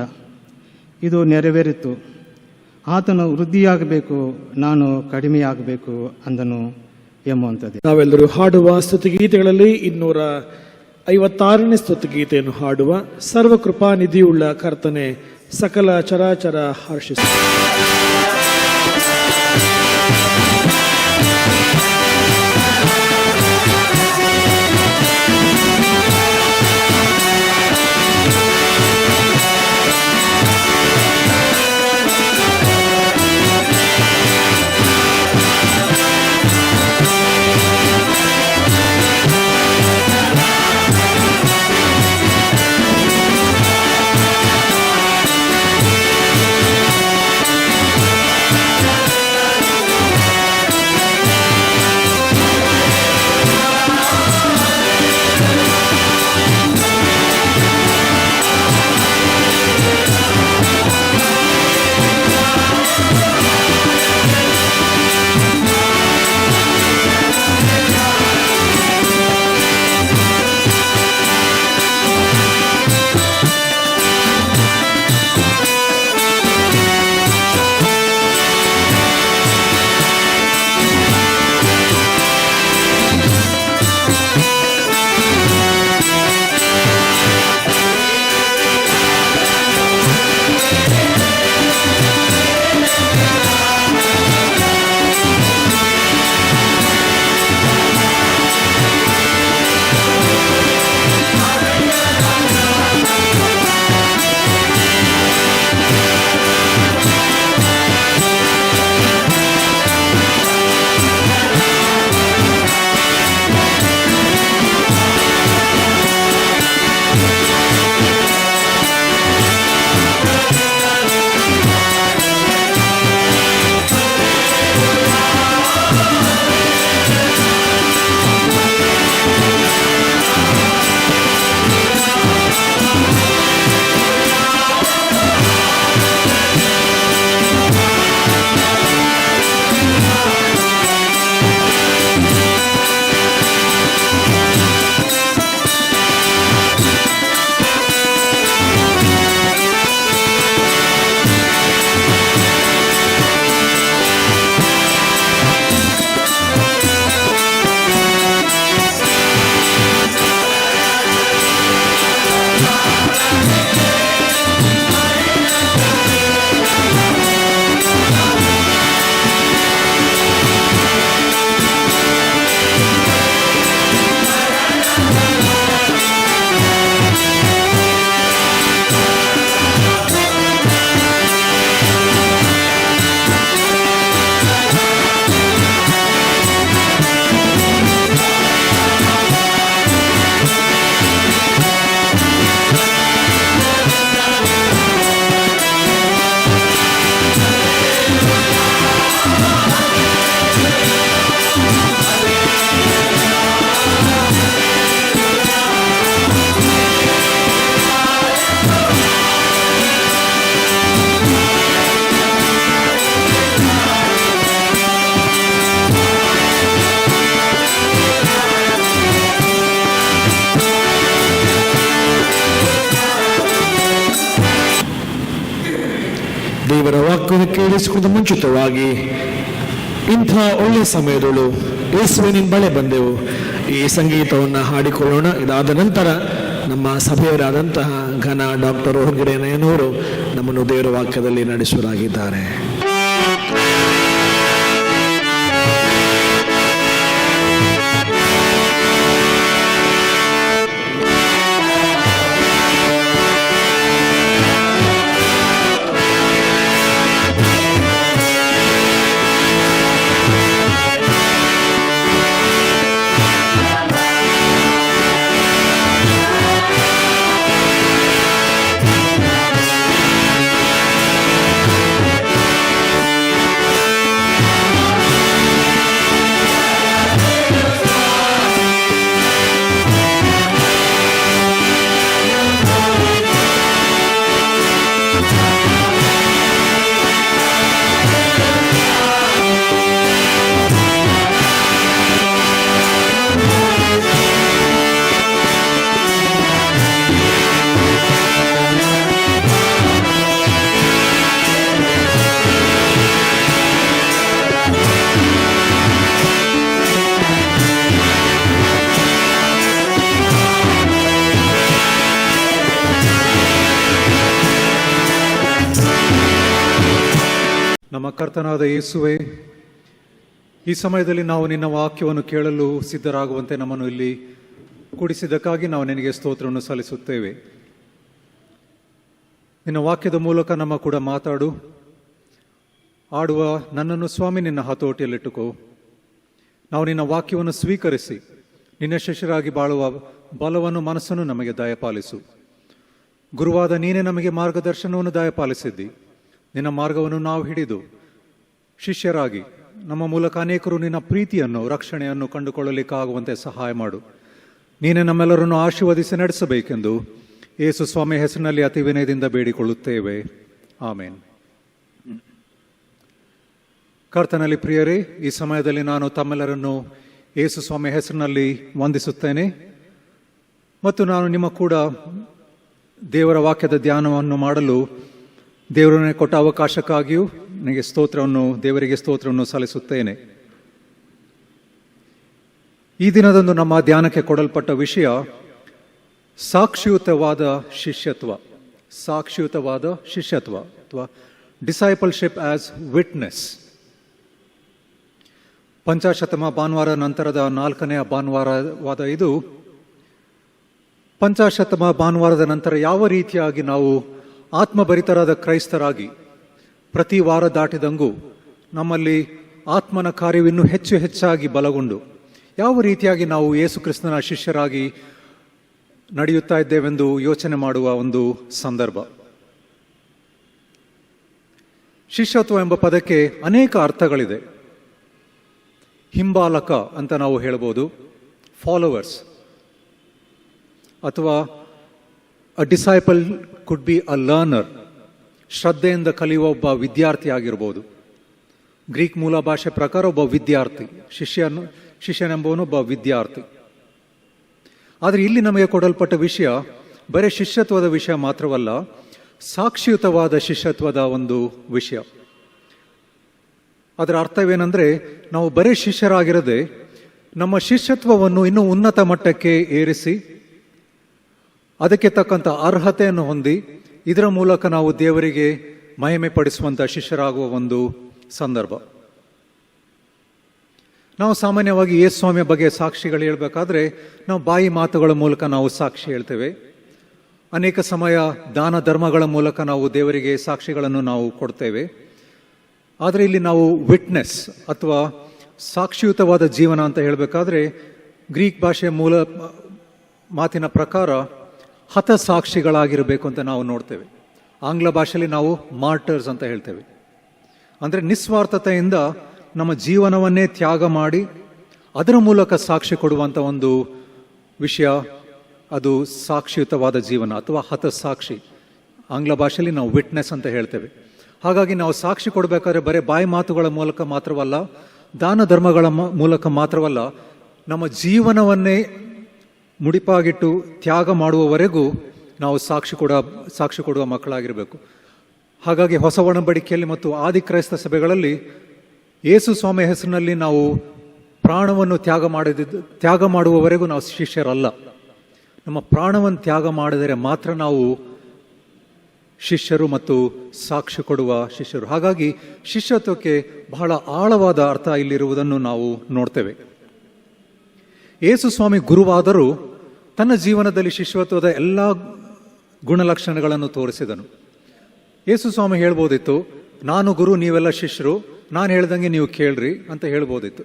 ಇದು ನೆರವೇರಿತು. ಆತನು ವೃದ್ಧಿಯಾಗಬೇಕು, ನಾನು ಕಡಿಮೆಯಾಗಬೇಕು ಅಂದನು ಎಂಬುವಂಥದ್ದು. ನಾವೆಲ್ಲರೂ ಹಾಡುವ ಸ್ತುತಿಗೀತೆಗಳಲ್ಲಿ 256ನೇ ಸ್ತುತಿಗೀತೆಯನ್ನು ಹಾಡುವ. ಸರ್ವಕೃಪಾನಿಧಿಯುಳ್ಳ ಕರ್ತನೆ, ಸಕಲ ಚರಾಚರ ಹರ್ಷಿಸು. ದೇವರ ವಾಕ್ಯವನ್ನು ಕೇಳಿಸಿಕೊಂಡು ಮುಂಚಿತವಾಗಿ ಇಂಥ ಒಳ್ಳೆಯ ಸಮಯದಳು ಯೇಸುವೆ ನಿನ್ನ ಬಳಿ ಬಂದೆವು, ಈ ಸಂಗೀತವನ್ನು ಹಾಡಿಕೊಳ್ಳೋಣ. ಇದಾದ ನಂತರ ನಮ್ಮ ಸಭೆಯವರಾದಂತಹ ಘನ ಡಾಕ್ಟರ್ ರೋಹನ್ ನಯನವರು ನಮ್ಮನ್ನು ದೇವರ ವಾಕ್ಯದಲ್ಲಿ ನಡೆಸುವರಾಗಿದ್ದಾರೆ. ನಮ್ಮ ಕರ್ತನಾದ ಯೇಸುವೆ, ಈ ಸಮಯದಲ್ಲಿ ನಾವು ನಿನ್ನ ವಾಕ್ಯವನ್ನು ಕೇಳಲು ಸಿದ್ಧರಾಗುವಂತೆ ನಮ್ಮನ್ನು ಇಲ್ಲಿ ಕೂಡಿಸಿದ್ದಕ್ಕಾಗಿ ನಾವು ನಿನಗೆ ಸ್ತೋತ್ರವನ್ನು ಸಲ್ಲಿಸುತ್ತೇವೆ. ನಿನ್ನ ವಾಕ್ಯದ ಮೂಲಕ ನಮ್ಮ ಕೂಡ ಮಾತಾಡು. ಆಡುವ ನನ್ನನ್ನು ಸ್ವಾಮಿ ನಿನ್ನ ಹತೋಟಿಯಲ್ಲಿಟ್ಟುಕೋ. ನಾವು ನಿನ್ನ ವಾಕ್ಯವನ್ನು ಸ್ವೀಕರಿಸಿ ನಿನ್ನ ಶಿಷ್ಯರಾಗಿ ಬಾಳುವ ಬಲವನ್ನು ಮನಸ್ಸನ್ನು ನಮಗೆ ದಯಪಾಲಿಸು. ಗುರುವಾದ ನೀನೇ ನಮಗೆ ಮಾರ್ಗದರ್ಶನವನ್ನು ದಯಪಾಲಿಸಿದ್ದಿ. ನಿನ್ನ ಮಾರ್ಗವನ್ನು ನಾವು ಹಿಡಿದು ಶಿಷ್ಯರಾಗಿ ನಮ್ಮ ಮೂಲಕ ಅನೇಕರು ನಿನ್ನ ಪ್ರೀತಿಯನ್ನು ರಕ್ಷಣೆಯನ್ನು ಕಂಡುಕೊಳ್ಳಲಿಕ್ಕಾಗುವಂತೆ ಸಹಾಯ ಮಾಡು. ನೀನೇ ನಮ್ಮೆಲ್ಲರನ್ನು ಆಶೀರ್ವದಿಸಿ ನಡೆಸಬೇಕೆಂದು ಯೇಸು ಸ್ವಾಮಿ ಹೆಸರಿನಲ್ಲಿ ಅತಿ ವಿನಯದಿಂದ ಬೇಡಿಕೊಳ್ಳುತ್ತೇವೆ. ಆಮೇನ್. ಕರ್ತನಲ್ಲಿ ಪ್ರಿಯರೇ, ಈ ಸಮಯದಲ್ಲಿ ನಾನು ತಮ್ಮೆಲ್ಲರನ್ನು ಯೇಸು ಸ್ವಾಮಿ ಹೆಸರಿನಲ್ಲಿ ವಂದಿಸುತ್ತೇನೆ ಮತ್ತು ನಾನು ನಿಮ್ಮ ಕೂಡ ದೇವರ ವಾಕ್ಯದ ಧ್ಯಾನವನ್ನು ಮಾಡಲು ದೇವರನ್ನೇ ಕೊಟ್ಟ ಅವಕಾಶಕ್ಕಾಗಿಯೂ ದೇವರಿಗೆ ಸ್ತೋತ್ರವನ್ನು ಸಲ್ಲಿಸುತ್ತೇನೆ. ಈ ದಿನದಂದು ನಮ್ಮ ಧ್ಯಾನಕ್ಕೆ ಕೊಡಲ್ಪಟ್ಟ ವಿಷಯ ಸಾಕ್ಷಿಯುತವಾದ ಶಿಷ್ಯತ್ವ ಅಥವಾ ಡಿಸೈಪಲ್ಶಿಪ್ ಆಸ್ ವಿಟ್ನೆಸ್. ಪಂಚಾಶತಮ ಭಾನುವಾರ ನಂತರದ 4ನೇ ಭಾನುವಾರವಾದ ಇದು. ಪಂಚಾಶತಮ ಭಾನುವಾರದ ನಂತರ ಯಾವ ರೀತಿಯಾಗಿ ನಾವು ಆತ್ಮಭರಿತರಾದ ಕ್ರೈಸ್ತರಾಗಿ ಪ್ರತಿ ವಾರ ದಾಟಿದಂಗೂ ನಮ್ಮಲ್ಲಿ ಆತ್ಮನ ಕಾರ್ಯವಿನ್ನೂ ಹೆಚ್ಚು ಹೆಚ್ಚಾಗಿ ಬಲಗೊಂಡು ಯಾವ ರೀತಿಯಾಗಿ ನಾವು ಯೇಸು ಕ್ರಿಸ್ತನ ಶಿಷ್ಯರಾಗಿ ನಡೆಯುತ್ತಾ ಇದ್ದೇವೆಂದು ಯೋಚನೆ ಮಾಡುವ ಒಂದು ಸಂದರ್ಭ. ಶಿಷ್ಯತ್ವ ಎಂಬ ಪದಕ್ಕೆ ಅನೇಕ ಅರ್ಥಗಳಿದೆ. ಹಿಂಬಾಲಕ ಅಂತ ನಾವು ಹೇಳ್ಬೋದು, ಫಾಲೋವರ್ಸ್, ಅಥವಾ a disciple could be a learner, ಶ್ರದ್ಧೆಯಿಂದ ಕಲಿಯುವ ಒಬ್ಬ ವಿದ್ಯಾರ್ಥಿ ಆಗಿರ್ಬೋದು. ಗ್ರೀಕ್ ಮೂಲ ಭಾಷೆ ಪ್ರಕಾರ ಒಬ್ಬ ವಿದ್ಯಾರ್ಥಿ, ಶಿಷ್ಯನೆಂಬವನು ಒಬ್ಬ ವಿದ್ಯಾರ್ಥಿ. ಆದರೆ ಇಲ್ಲಿ ನಮಗೆ ಕೊಡಲ್ಪಟ್ಟ ವಿಷಯ ಬರೀ ಶಿಷ್ಯತ್ವದ ವಿಷಯ ಮಾತ್ರವಲ್ಲ, ಸಾಕ್ಷಿಯುತವಾದ ಶಿಷ್ಯತ್ವದ ಒಂದು ವಿಷಯ. ಅದರ ಅರ್ಥವೇನೆಂದರೆ, ನಾವು ಬರೀ ಶಿಷ್ಯರಾಗಿರದೆ ನಮ್ಮ ಶಿಷ್ಯತ್ವವನ್ನು ಇನ್ನೂ ಉನ್ನತ ಮಟ್ಟಕ್ಕೆ ಏರಿಸಿ ಅದಕ್ಕೆ ತಕ್ಕಂಥ ಅರ್ಹತೆಯನ್ನು ಹೊಂದಿ ಇದರ ಮೂಲಕ ನಾವು ದೇವರಿಗೆ ಮಹಿಮೆ ಪಡಿಸುವಂಥ ಶಿಷ್ಯರಾಗುವ ಒಂದು ಸಂದರ್ಭ. ನಾವು ಸಾಮಾನ್ಯವಾಗಿ ಯೇಸು ಸ್ವಾಮಿಯ ಬಗ್ಗೆ ಸಾಕ್ಷಿಗಳು ಹೇಳಬೇಕಾದ್ರೆ ನಾವು ಬಾಯಿ ಮಾತುಗಳ ಮೂಲಕ ನಾವು ಸಾಕ್ಷಿ ಹೇಳ್ತೇವೆ. ಅನೇಕ ಸಮಯ ದಾನ ಧರ್ಮಗಳ ಮೂಲಕ ನಾವು ದೇವರಿಗೆ ಸಾಕ್ಷಿಗಳನ್ನು ನಾವು ಕೊಡ್ತೇವೆ. ಆದರೆ ಇಲ್ಲಿ ನಾವು ವಿಟ್ನೆಸ್ ಅಥವಾ ಸಾಕ್ಷಿಯುತವಾದ ಜೀವನ ಅಂತ ಹೇಳಬೇಕಾದ್ರೆ ಗ್ರೀಕ್ ಭಾಷೆಯ ಮೂಲ ಮಾತಿನ ಪ್ರಕಾರ ಹತಸಾಕ್ಷಿಗಳಾಗಿರಬೇಕು ಅಂತ ನಾವು ನೋಡ್ತೇವೆ. ಆಂಗ್ಲ ಭಾಷೆಯಲ್ಲಿ ನಾವು ಮಾರ್ಟರ್ಸ್ ಅಂತ ಹೇಳ್ತೇವೆ. ಅಂದರೆ ನಿಸ್ವಾರ್ಥತೆಯಿಂದ ನಮ್ಮ ಜೀವನವನ್ನೇ ತ್ಯಾಗ ಮಾಡಿ ಅದರ ಮೂಲಕ ಸಾಕ್ಷಿ ಕೊಡುವಂಥ ಒಂದು ವಿಷಯ, ಅದು ಸಾಕ್ಷಿಯುತವಾದ ಜೀವನ ಅಥವಾ ಹತಸಾಕ್ಷಿ. ಆಂಗ್ಲ ಭಾಷೆಯಲ್ಲಿ ನಾವು ವಿಟ್ನೆಸ್ ಅಂತ ಹೇಳ್ತೇವೆ. ಹಾಗಾಗಿ ನಾವು ಸಾಕ್ಷಿ ಕೊಡಬೇಕಾದ್ರೆ ಬರೀ ಬಾಯಿ ಮಾತುಗಳ ಮೂಲಕ ಮಾತ್ರವಲ್ಲ, ದಾನ ಧರ್ಮಗಳ ಮೂಲಕ ಮಾತ್ರವಲ್ಲ, ನಮ್ಮ ಜೀವನವನ್ನೇ ಮುಡಿಪಾಗಿಟ್ಟು ತ್ಯಾಗ ಮಾಡುವವರೆಗೂ ನಾವು ಸಾಕ್ಷಿ ಕೊಡುವ ಮಕ್ಕಳಾಗಿರಬೇಕು. ಹಾಗಾಗಿ ಹೊಸ ಒಡಂಬಡಿಕೆಯಲ್ಲಿ ಮತ್ತು ಆದಿಕ್ರೈಸ್ತ ಸಭೆಗಳಲ್ಲಿ ಯೇಸು ಸ್ವಾಮಿಯ ಹೆಸರಿನಲ್ಲಿ ನಾವು ಪ್ರಾಣವನ್ನು ತ್ಯಾಗ ಮಾಡುವವರೆಗೂ ನಾವು ಶಿಷ್ಯರಲ್ಲ. ನಮ್ಮ ಪ್ರಾಣವನ್ನು ತ್ಯಾಗ ಮಾಡಿದರೆ ಮಾತ್ರ ನಾವು ಶಿಷ್ಯರು ಮತ್ತು ಸಾಕ್ಷಿ ಕೊಡುವ ಶಿಷ್ಯರು. ಹಾಗಾಗಿ ಶಿಷ್ಯತ್ವಕ್ಕೆ ಬಹಳ ಆಳವಾದ ಅರ್ಥ ಇಲ್ಲಿರುವುದನ್ನು ನಾವು ನೋಡ್ತೇವೆ. ಯೇಸು ಸ್ವಾಮಿ ಗುರುವಾದರೂ ತನ್ನ ಜೀವನದಲ್ಲಿ ಶಿಷ್ಯತ್ವದ ಎಲ್ಲ ಗುಣಲಕ್ಷಣಗಳನ್ನು ತೋರಿಸಿದನು. ಯೇಸು ಸ್ವಾಮಿ ಹೇಳ್ಬೋದಿತ್ತು, ನಾನು ಗುರು, ನೀವೆಲ್ಲ ಶಿಷ್ಯರು, ನಾನು ಹೇಳ್ದಂಗೆ ನೀವು ಕೇಳ್ರಿ ಅಂತ ಹೇಳ್ಬೋದಿತ್ತು.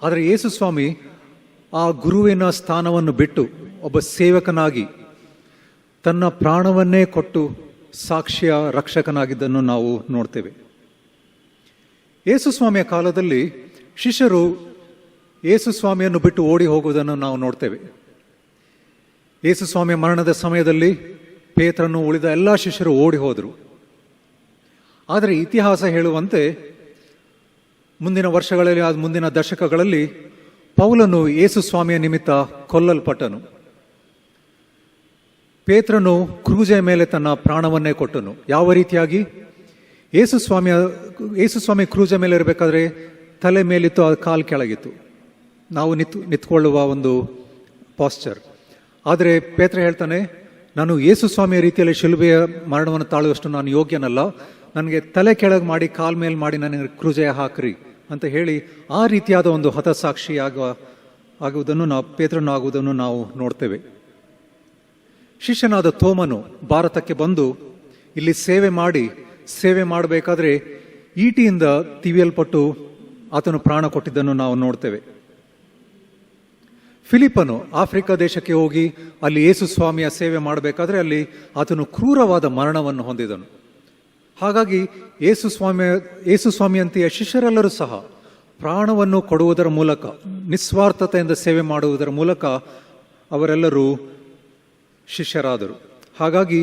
ಆದರೆ ಯೇಸು ಸ್ವಾಮಿ ಆ ಗುರುವಿನ ಸ್ಥಾನವನ್ನು ಬಿಟ್ಟು ಒಬ್ಬ ಸೇವಕನಾಗಿ ತನ್ನ ಪ್ರಾಣವನ್ನೇ ಕೊಟ್ಟು ಸಾಕ್ಷಿಯ ರಕ್ಷಕನಾಗಿದ್ದನ್ನು ನಾವು ನೋಡ್ತೇವೆ. ಯೇಸು ಸ್ವಾಮಿಯ ಕಾಲದಲ್ಲಿ ಶಿಷ್ಯರು ಯೇಸು ಸ್ವಾಮಿಯನ್ನು ಬಿಟ್ಟು ಓಡಿ ಹೋಗುವುದನ್ನು ನಾವು ನೋಡ್ತೇವೆ. ಯೇಸು ಸ್ವಾಮಿಯ ಮರಣದ ಸಮಯದಲ್ಲಿ ಪೇತ್ರನು ಉಳಿದ ಎಲ್ಲ ಶಿಷ್ಯರು ಓಡಿ ಹೋದರು. ಆದರೆ ಇತಿಹಾಸ ಹೇಳುವಂತೆ ಮುಂದಿನ ವರ್ಷಗಳಲ್ಲಿ, ಮುಂದಿನ ದಶಕಗಳಲ್ಲಿ ಪೌಲನು ಯೇಸು ಸ್ವಾಮಿಯ ನಿಮಿತ್ತ ಕೊಲ್ಲಲ್ಪಟ್ಟನು. ಪೇತ್ರನು ಕ್ರೂಜೆಯ ಮೇಲೆ ತನ್ನ ಪ್ರಾಣವನ್ನೇ ಕೊಟ್ಟನು. ಯಾವ ರೀತಿಯಾಗಿ? ಯೇಸು ಸ್ವಾಮಿ ಕ್ರೂಜೆ ಮೇಲೆ ಇರಬೇಕಾದ್ರೆ ತಲೆ ಮೇಲಿತ್ತು, ಅದು ಕಾಲು ಕೆಳಗಿತ್ತು, ನಾವು ನಿಂತ್ಕೊಳ್ಳುವ ಒಂದು ಪಾಸ್ಚರ್. ಆದರೆ ಪೇತ್ರ ಹೇಳ್ತಾನೆ, ನಾನು ಯೇಸು ಸ್ವಾಮಿಯ ರೀತಿಯಲ್ಲಿ ಶಿಲುಬೆಯ ಮರಣವನ್ನು ತಾಳುವಷ್ಟು ನಾನು ಯೋಗ್ಯನಲ್ಲ, ನನಗೆ ತಲೆ ಕೆಳಗೆ ಮಾಡಿ ಕಾಲ್ ಮೇಲೆ ಮಾಡಿ ನನಗೆ ಕ್ರೂಜೆಯ ಹಾಕ್ರಿ ಅಂತ ಹೇಳಿ ಆ ರೀತಿಯಾದ ಒಂದು ಹತಸಾಕ್ಷಿ ಆಗುವುದನ್ನು ಪೇತ್ರನು ಆಗುವುದನ್ನು ನಾವು ನೋಡ್ತೇವೆ. ಶಿಷ್ಯನಾದ ತೋಮನು ಭಾರತಕ್ಕೆ ಬಂದು ಇಲ್ಲಿ ಸೇವೆ ಮಾಡಬೇಕಾದ್ರೆ ಈಟಿಯಿಂದ ತಿವಿಯಲ್ಪಟ್ಟು ಆತನು ಪ್ರಾಣ ಕೊಟ್ಟಿದ್ದನ್ನು ನಾವು ನೋಡ್ತೇವೆ. ಫಿಲಿಪ್ಪನು ಆಫ್ರಿಕಾ ದೇಶಕ್ಕೆ ಹೋಗಿ ಅಲ್ಲಿ ಯೇಸು ಸ್ವಾಮಿಯ ಸೇವೆ ಮಾಡಬೇಕಾದ್ರೆ ಅಲ್ಲಿ ಆತನು ಕ್ರೂರವಾದ ಮರಣವನ್ನು ಹೊಂದಿದನು. ಹಾಗಾಗಿ ಯೇಸು ಸ್ವಾಮಿಯಂತೆಯ ಶಿಷ್ಯರೆಲ್ಲರೂ ಸಹ ಪ್ರಾಣವನ್ನು ಕೊಡುವುದರ ಮೂಲಕ, ನಿಸ್ವಾರ್ಥತೆಯಿಂದ ಸೇವೆ ಮಾಡುವುದರ ಮೂಲಕ ಅವರೆಲ್ಲರೂ ಶಿಷ್ಯರಾದರು. ಹಾಗಾಗಿ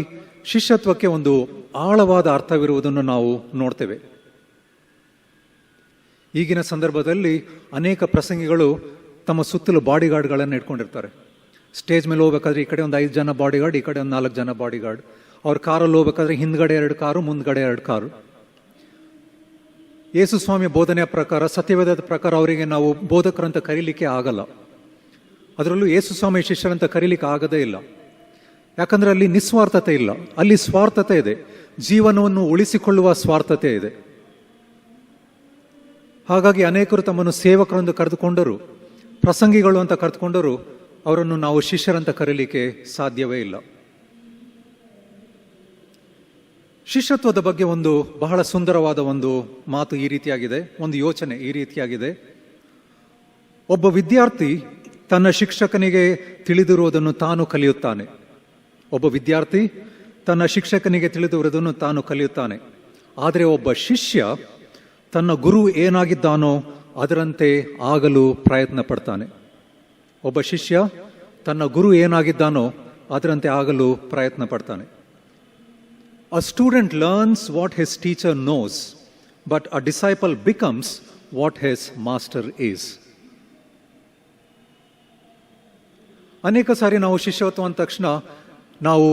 ಶಿಷ್ಯತ್ವಕ್ಕೆ ಒಂದು ಆಳವಾದ ಅರ್ಥವಿರುವುದನ್ನು ನಾವು ನೋಡ್ತೇವೆ. ಈಗಿನ ಸಂದರ್ಭದಲ್ಲಿ ಅನೇಕ ಪ್ರಸಂಗಿಗಳು ತಮ್ಮ ಸುತ್ತಲೂ ಬಾಡಿಗಾರ್ಡ್ಗಳನ್ನು ಇಟ್ಕೊಂಡಿರ್ತಾರೆ. ಸ್ಟೇಜ್ ಮೇಲೆ ಹೋಗ್ಬೇಕಾದ್ರೆ ಈ ಕಡೆ ಒಂದು 5 ಜನ ಬಾಡಿಗಾರ್ಡ್, ಈ ಕಡೆ ಒಂದು 4 ಜನ ಬಾಡಿಗಾರ್ಡ್. ಅವ್ರ ಕಾರಲ್ಲಿ ಹೋಗ್ಬೇಕಾದ್ರೆ ಹಿಂದ್ಗಡೆ 2 ಕಾರು, ಮುಂದ್ಗಡೆ 2 ಕಾರು. ಯೇಸು ಸ್ವಾಮಿಯ ಬೋಧನೆಯ ಪ್ರಕಾರ, ಸತ್ಯವೇದದ ಪ್ರಕಾರ ಅವರಿಗೆ ನಾವು ಬೋಧಕರಂತ ಕರೀಲಿಕ್ಕೆ ಆಗಲ್ಲ. ಅದರಲ್ಲೂ ಯೇಸು ಸ್ವಾಮಿ ಶಿಷ್ಯರಂತ ಕರೀಲಿಕ್ಕೆ ಆಗದೇ ಇಲ್ಲ. ಯಾಕಂದ್ರೆ ಅಲ್ಲಿ ನಿಸ್ವಾರ್ಥತೆ ಇಲ್ಲ, ಅಲ್ಲಿ ಸ್ವಾರ್ಥತೆ ಇದೆ. ಜೀವನವನ್ನು ಉಳಿಸಿಕೊಳ್ಳುವ ಸ್ವಾರ್ಥತೆ ಇದೆ. ಹಾಗಾಗಿ ಅನೇಕರು ತಮ್ಮನ್ನು ಸೇವಕರೆಂದು ಕರೆದುಕೊಂಡರು, ಪ್ರಸಂಗಿಗಳು ಅಂತ ಕರೆದುಕೊಂಡರು, ಅವರನ್ನು ನಾವು ಶಿಷ್ಯರಂತ ಕರೀಲಿಕ್ಕೆ ಸಾಧ್ಯವೇ ಇಲ್ಲ. ಶಿಷ್ಯತ್ವದ ಬಗ್ಗೆ ಒಂದು ಬಹಳ ಸುಂದರವಾದ ಒಂದು ಮಾತು ಈ ರೀತಿಯಾಗಿದೆ, ಒಂದು ಯೋಚನೆ ಈ ರೀತಿಯಾಗಿದೆ. ಒಬ್ಬ ವಿದ್ಯಾರ್ಥಿ ತನ್ನ ಶಿಕ್ಷಕನಿಗೆ ತಿಳಿದಿರುವುದನ್ನು ತಾನು ಕಲಿಯುತ್ತಾನೆ. ಒಬ್ಬ ವಿದ್ಯಾರ್ಥಿ ತನ್ನ ಶಿಕ್ಷಕನಿಗೆ ತಿಳಿದಿರುವುದನ್ನು ತಾನು ಕಲಿಯುತ್ತಾನೆ. ಆದರೆ ಒಬ್ಬ ಶಿಷ್ಯ ತನ್ನ ಗುರು ಏನಾಗಿದ್ದಾನೋ ಅದರಂತೆ ಆಗಲು ಪ್ರಯತ್ನ ಪಡ್ತಾನೆ. ಒಬ್ಬ ಶಿಷ್ಯ ತನ್ನ ಗುರು ಏನಾಗಿದ್ದಾನೋ ಅದರಂತೆ ಆಗಲು ಪ್ರಯತ್ನ ಪಡ್ತಾನೆ. A student learns what his teacher knows, but a disciple becomes what his master is. ಅನೇಕ ಸಾರಿ ನಾವು ಶಿಷ್ಯತ್ವ ಅಂದ ತಕ್ಷಣ, ನಾವು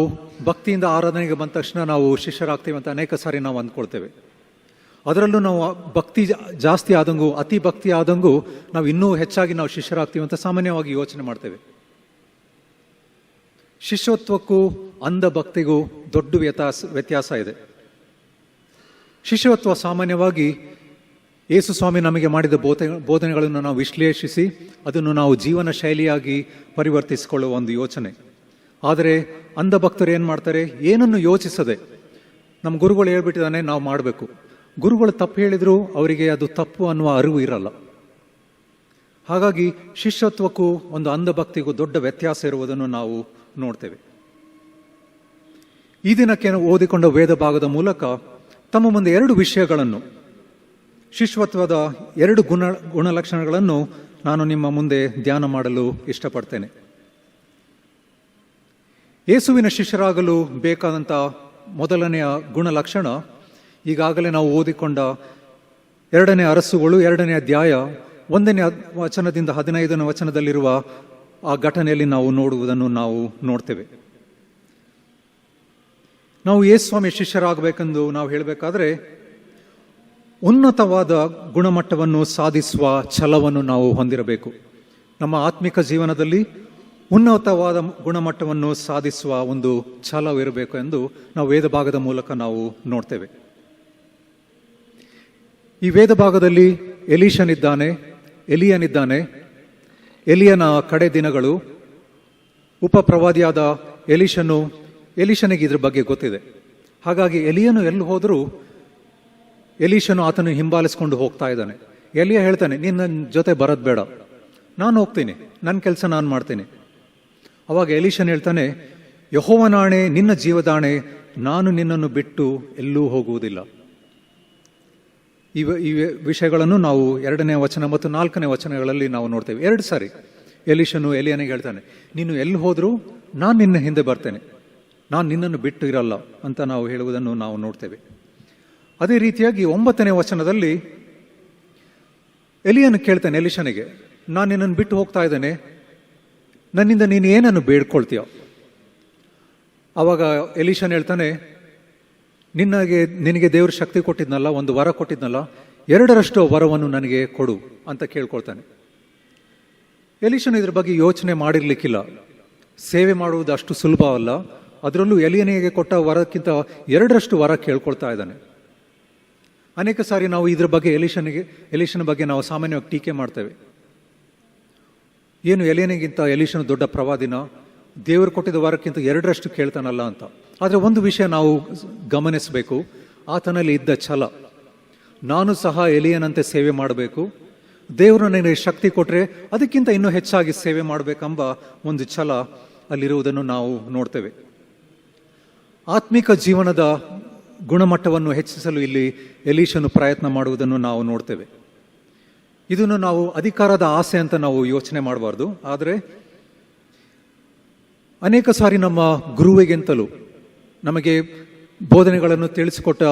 ಭಕ್ತಿಯಿಂದ ಆರಾಧನೆಗೆ ಬಂದ ತಕ್ಷಣ ನಾವು ಶಿಷ್ಯರಾಗ್ತೀವಿ ಅಂತ ಅನೇಕ ಸಾರಿ ನಾವು ಅಂದ್ಕೊಳ್ತೇವೆ. ಅದರಲ್ಲೂ ನಾವು ಭಕ್ತಿ ಜಾಸ್ತಿ ಆದಂಗೂ, ಅತಿ ಭಕ್ತಿ ಆದಂಗೂ ನಾವು ಇನ್ನೂ ಹೆಚ್ಚಾಗಿ ನಾವು ಶಿಷ್ಯರಾಗ್ತೀವಿ ಅಂತ ಸಾಮಾನ್ಯವಾಗಿ ಯೋಚನೆ ಮಾಡ್ತೇವೆ. ಶಿಷ್ಯತ್ವಕ್ಕೂ ಅಂಧ ಭಕ್ತಿಗೂ ದೊಡ್ಡ ವ್ಯತ್ಯಾಸ ಇದೆ. ಶಿಷ್ಯತ್ವ ಸಾಮಾನ್ಯವಾಗಿ ಯೇಸು ಸ್ವಾಮಿ ನಮಗೆ ಮಾಡಿದ ಬೋಧನೆಗಳನ್ನು ನಾವು ವಿಶ್ಲೇಷಿಸಿ ಅದನ್ನು ನಾವು ಜೀವನ ಶೈಲಿಯಾಗಿ ಪರಿವರ್ತಿಸಿಕೊಳ್ಳುವ ಒಂದು ಯೋಚನೆ. ಆದರೆ ಅಂಧ ಭಕ್ತರು ಏನು ಮಾಡ್ತಾರೆ? ಏನನ್ನು ಯೋಚಿಸದೆ, ನಮ್ಮ ಗುರುಗಳು ಹೇಳ್ಬಿಟ್ಟಿದ್ದಾನೆ ನಾವು ಮಾಡಬೇಕು. ಗುರುಗಳು ತಪ್ಪು ಹೇಳಿದ್ರು ಅವರಿಗೆ ಅದು ತಪ್ಪು ಅನ್ನುವ ಅರಿವು ಇರಲ್ಲ. ಹಾಗಾಗಿ ಶಿಷ್ಯತ್ವಕ್ಕೂ ಒಂದು ಅಂಧ ಭಕ್ತಿಗೂ ದೊಡ್ಡ ವ್ಯತ್ಯಾಸ ಇರುವುದನ್ನು ನಾವು ನೋಡ್ತೇವೆ. ಈ ದಿನಕ್ಕೆ ಓದಿಕೊಂಡ ವೇದ ಭಾಗದ ಮೂಲಕ ತಮ್ಮ ಮುಂದೆ 2 ವಿಷಯಗಳನ್ನು, ಶಿಷ್ಯತ್ವದ 2 ಗುಣಲಕ್ಷಣಗಳನ್ನು ನಾನು ನಿಮ್ಮ ಮುಂದೆ ಧ್ಯಾನ ಮಾಡಲು ಇಷ್ಟಪಡ್ತೇನೆ. ಯೇಸುವಿನ ಶಿಷ್ಯರಾಗಲು ಬೇಕಾದಂಥ ಮೊದಲನೆಯ ಗುಣಲಕ್ಷಣ ಈಗಾಗಲೇ ನಾವು ಓದಿಕೊಂಡ 2ನೇ ಅರಸುಗಳು 2ನೇ ಅಧ್ಯಾಯ 1ನೇ ವಚನದಿಂದ 15ನೇ ವಚನದಲ್ಲಿರುವ ಆ ಘಟನೆಯಲ್ಲಿ ನಾವು ನೋಡುವುದನ್ನು ನಾವು ನೋಡ್ತೇವೆ. ನಾವು ಯೇಸು ಸ್ವಾಮಿ ಶಿಷ್ಯರಾಗಬೇಕೆಂದು ನಾವು ಹೇಳಬೇಕಾದ್ರೆ ಉನ್ನತವಾದ ಗುಣಮಟ್ಟವನ್ನು ಸಾಧಿಸುವ ಛಲವನ್ನು ನಾವು ಹೊಂದಿರಬೇಕು. ನಮ್ಮ ಆತ್ಮಿಕ ಜೀವನದಲ್ಲಿ ಉನ್ನತವಾದ ಗುಣಮಟ್ಟವನ್ನು ಸಾಧಿಸುವ ಒಂದು ಛಲವಿರಬೇಕು ಎಂದು ನಾವು ವೇದ ಭಾಗದ ಮೂಲಕ ನಾವು ನೋಡ್ತೇವೆ. ಈ ವೇದ ಭಾಗದಲ್ಲಿ ಎಲಿಯನಿದ್ದಾನೆ. ಎಲಿಯನ ಕಡೆ ದಿನಗಳು, ಉಪಪ್ರವಾದಿಯಾದ ಎಲೀಷನಿಗೆ ಇದ್ರ ಬಗ್ಗೆ ಗೊತ್ತಿದೆ. ಹಾಗಾಗಿ ಎಲಿಯನು ಎಲ್ಲಿ ಹೋದರೂ ಎಲೀಷನು ಆತನು ಹಿಂಬಾಲಿಸ್ಕೊಂಡು ಹೋಗ್ತಾ ಇದ್ದಾನೆ. ಎಲಿಯ ಹೇಳ್ತಾನೆ, ನೀನು ನನ್ನ ಜೊತೆ ಬರೋದು ಬೇಡ, ನಾನು ಹೋಗ್ತೀನಿ, ನನ್ನ ಕೆಲಸ ನಾನು ಮಾಡ್ತೀನಿ. ಅವಾಗ ಎಲೀಷನ್ ಹೇಳ್ತಾನೆ, ಯೆಹೋವನಾಣೆ, ನಿನ್ನ ಜೀವದಾಣೆ, ನಾನು ನಿನ್ನನ್ನು ಬಿಟ್ಟು ಎಲ್ಲೂ ಹೋಗುವುದಿಲ್ಲ. ಈ ವಿಷಯಗಳನ್ನು ನಾವು 2ನೇ ವಚನ ಮತ್ತು 4ನೇ ವಚನಗಳಲ್ಲಿ ನಾವು ನೋಡ್ತೇವೆ. 2 ಸಾರಿ ಎಲೀಷನು ಎಲಿಯನಿಗೆ ಹೇಳ್ತಾನೆ, ನೀನು ಎಲ್ಲಿ ಹೋದರೂ ನಾನು ನಿನ್ನ ಹಿಂದೆ ಬರ್ತೇನೆ, ನಾನು ನಿನ್ನನ್ನು ಬಿಟ್ಟು ಇರಲ್ಲ ಅಂತ ನಾವು ಹೇಳುವುದನ್ನು ನಾವು ನೋಡ್ತೇವೆ. ಅದೇ ರೀತಿಯಾಗಿ 9ನೇ ವಚನದಲ್ಲಿ ಎಲಿಯನು ಕೇಳ್ತಾನೆ ಎಲೀಷನಿಗೆ, ನಾನು ನಿನ್ನನ್ನು ಬಿಟ್ಟು ಹೋಗ್ತಾ ಇದ್ದೇನೆ, ನನ್ನಿಂದ ನೀನು ಏನನ್ನು ಬೇಡ್ಕೊಳ್ತೀಯ? ಆವಾಗ ಎಲೀಷನ್ ಹೇಳ್ತಾನೆ, ನಿನಗೆ ದೇವರು ಶಕ್ತಿ ಕೊಟ್ಟಿದ್ನಲ್ಲ, ಒಂದು ವರ ಕೊಟ್ಟಿದ್ನಲ್ಲ, 2ರಷ್ಟು ವರವನ್ನು ನನಗೆ ಕೊಡು ಅಂತ ಕೇಳ್ಕೊಳ್ತಾನೆ. ಎಲೀಷನ್ ಇದ್ರ ಬಗ್ಗೆ ಯೋಚನೆ ಮಾಡಿರ್ಲಿಕ್ಕಿಲ್ಲ. ಸೇವೆ ಮಾಡುವುದು ಅಷ್ಟು ಸುಲಭವಲ್ಲ, ಅದರಲ್ಲೂ ಎಲಿಯನಿಗೆ ಕೊಟ್ಟ ವರಕ್ಕಿಂತ 2ರಷ್ಟು ವರ ಕೇಳ್ಕೊಳ್ತಾ ಇದ್ದಾನೆ. ಅನೇಕ ಸಾರಿ ನಾವು ಇದ್ರ ಬಗ್ಗೆ ಎಲೀಷನ ಬಗ್ಗೆ ನಾವು ಸಾಮಾನ್ಯವಾಗಿ ಟೀಕೆ ಮಾಡ್ತೇವೆ. ಏನು ಎಲಿಯನಿಗಿಂತ ಎಲೀಷನ ದೊಡ್ಡ ಪ್ರವಾದಿನ, ದೇವರು ಕೊಟ್ಟಿದ್ದ ವರಕ್ಕಿಂತ 2ರಷ್ಟು ಕೇಳ್ತಾನಲ್ಲ ಅಂತ. ಆದರೆ ಒಂದು ವಿಷಯ ನಾವು ಗಮನಿಸಬೇಕು, ಆತನಲ್ಲಿ ಇದ್ದ ಛಲ. ನಾನು ಸಹ ಎಲಿಯನಂತೆ ಸೇವೆ ಮಾಡಬೇಕು, ದೇವರು ನನಗೆ ಶಕ್ತಿ ಕೊಟ್ಟರೆ ಅದಕ್ಕಿಂತ ಇನ್ನೂ ಹೆಚ್ಚಾಗಿ ಸೇವೆ ಮಾಡಬೇಕೆಂಬ ಒಂದು ಛಲ ಅಲ್ಲಿರುವುದನ್ನು ನಾವು ನೋಡ್ತೇವೆ. ಆತ್ಮಿಕ ಜೀವನದ ಗುಣಮಟ್ಟವನ್ನು ಹೆಚ್ಚಿಸಲು ಇಲ್ಲಿ ಎಲೀಷನು ಪ್ರಯತ್ನ ಮಾಡುವುದನ್ನು ನಾವು ನೋಡ್ತೇವೆ. ಇದನ್ನು ನಾವು ಅಧಿಕಾರದ ಆಸೆ ಅಂತ ನಾವು ಯೋಚನೆ ಮಾಡಬಾರ್ದು. ಆದರೆ ಅನೇಕ ಸಾರಿ ನಮ್ಮ ಗುರುವಿಗಿಂತಲೂ, ನಮಗೆ ಬೋಧನೆಗಳನ್ನು ತಿಳಿಸಿಕೊಟ್ಟ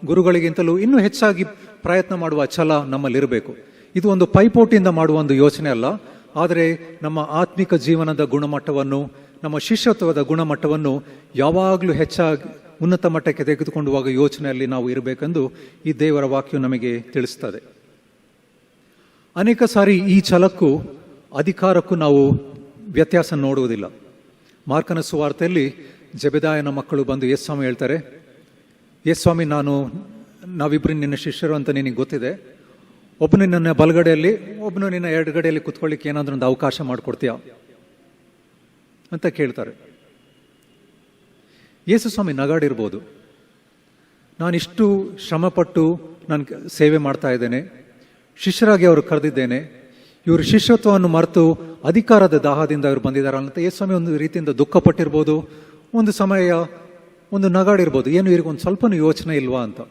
ಗುರುಗಳಿಗಿಂತಲೂ ಇನ್ನೂ ಹೆಚ್ಚಾಗಿ ಪ್ರಯತ್ನ ಮಾಡುವ ಛಲ ನಮ್ಮಲ್ಲಿರಬೇಕು. ಇದು ಒಂದು ಪೈಪೋಟಿಯಿಂದ ಮಾಡುವ ಒಂದು ಯೋಚನೆ ಅಲ್ಲ, ಆದರೆ ನಮ್ಮ ಆತ್ಮಿಕ ಜೀವನದ ಗುಣಮಟ್ಟವನ್ನು, ನಮ್ಮ ಶಿಷ್ಯತ್ವದ ಗುಣಮಟ್ಟವನ್ನು ಯಾವಾಗಲೂ ಹೆಚ್ಚಾಗಿ ಉನ್ನತ ಮಟ್ಟಕ್ಕೆ ತೆಗೆದುಕೊಂಡು ಹೋಗುವ ಯೋಚನೆಯಲ್ಲಿ ನಾವು ಇರಬೇಕೆಂದು ಈ ದೇವರ ವಾಕ್ಯವು ನಮಗೆ ತಿಳಿಸ್ತದೆ. ಅನೇಕ ಸಾರಿ ಈ ಛಲಕ್ಕೂ ಅಧಿಕಾರಕ್ಕೂ ನಾವು ವ್ಯತ್ಯಾಸ ನೋಡುವುದಿಲ್ಲ. ಮಾರ್ಕನ ಸುವಾರ್ತೆಯಲ್ಲಿ ಜೆಬೆದಾಯನ ಮಕ್ಕಳು ಬಂದು ಯೇಸ್ವಾಮಿ ಹೇಳ್ತಾರೆ, ಯೇಸ್ವಾಮಿ, ನಾವಿಬ್ಬರು ನಿನ್ನ ಶಿಷ್ಯರು ಅಂತ ನಿನಗೆ ಗೊತ್ತಿದೆ, ಒಬ್ಬನು ನಿನ್ನ ಬಲಗಡೆಯಲ್ಲಿ, ಒಬ್ಬನು ನಿನ್ನ ಎಡಗಡೆಯಲ್ಲಿ ಕುತ್ಕೊಳ್ಳಿಕ್ಕೆ ಏನಾದ್ರೂ ಒಂದು ಅವಕಾಶ ಮಾಡಿಕೊಡ್ತೀಯಾ ಅಂತ ಕೇಳ್ತಾರೆ. ಯೇಸು ಸ್ವಾಮಿ ನಗಾಡಿರ್ಬೋದು, ನಾನಿಷ್ಟು ಶ್ರಮಪಟ್ಟು ನಾನು ಸೇವೆ ಮಾಡ್ತಾ ಇದ್ದೇನೆ, ಶಿಷ್ಯರಾಗಿ ಅವರು ಕರೆದಿದ್ದೇನೆ, ಇವರು ಶಿಷ್ಯತ್ವವನ್ನು ಮರೆತು ಅಧಿಕಾರದ ದಾಹದಿಂದ ಅವರು ಬಂದಿದ್ದಾರೆ ಅಂತ ಯೇಸು ಸ್ವಾಮಿ ಒಂದು ರೀತಿಯಿಂದ ದುಃಖಪಟ್ಟಿರ್ಬೋದು, ಒಂದು ಸಮಯ ಒಂದು ನಗಾಡಿರ್ಬೋದು, ಏನು ಇವ್ರಿಗೊಂದು ಸ್ವಲ್ಪನೂ ಯೋಚನೆ ಇಲ್ವಾ ಅಂತ.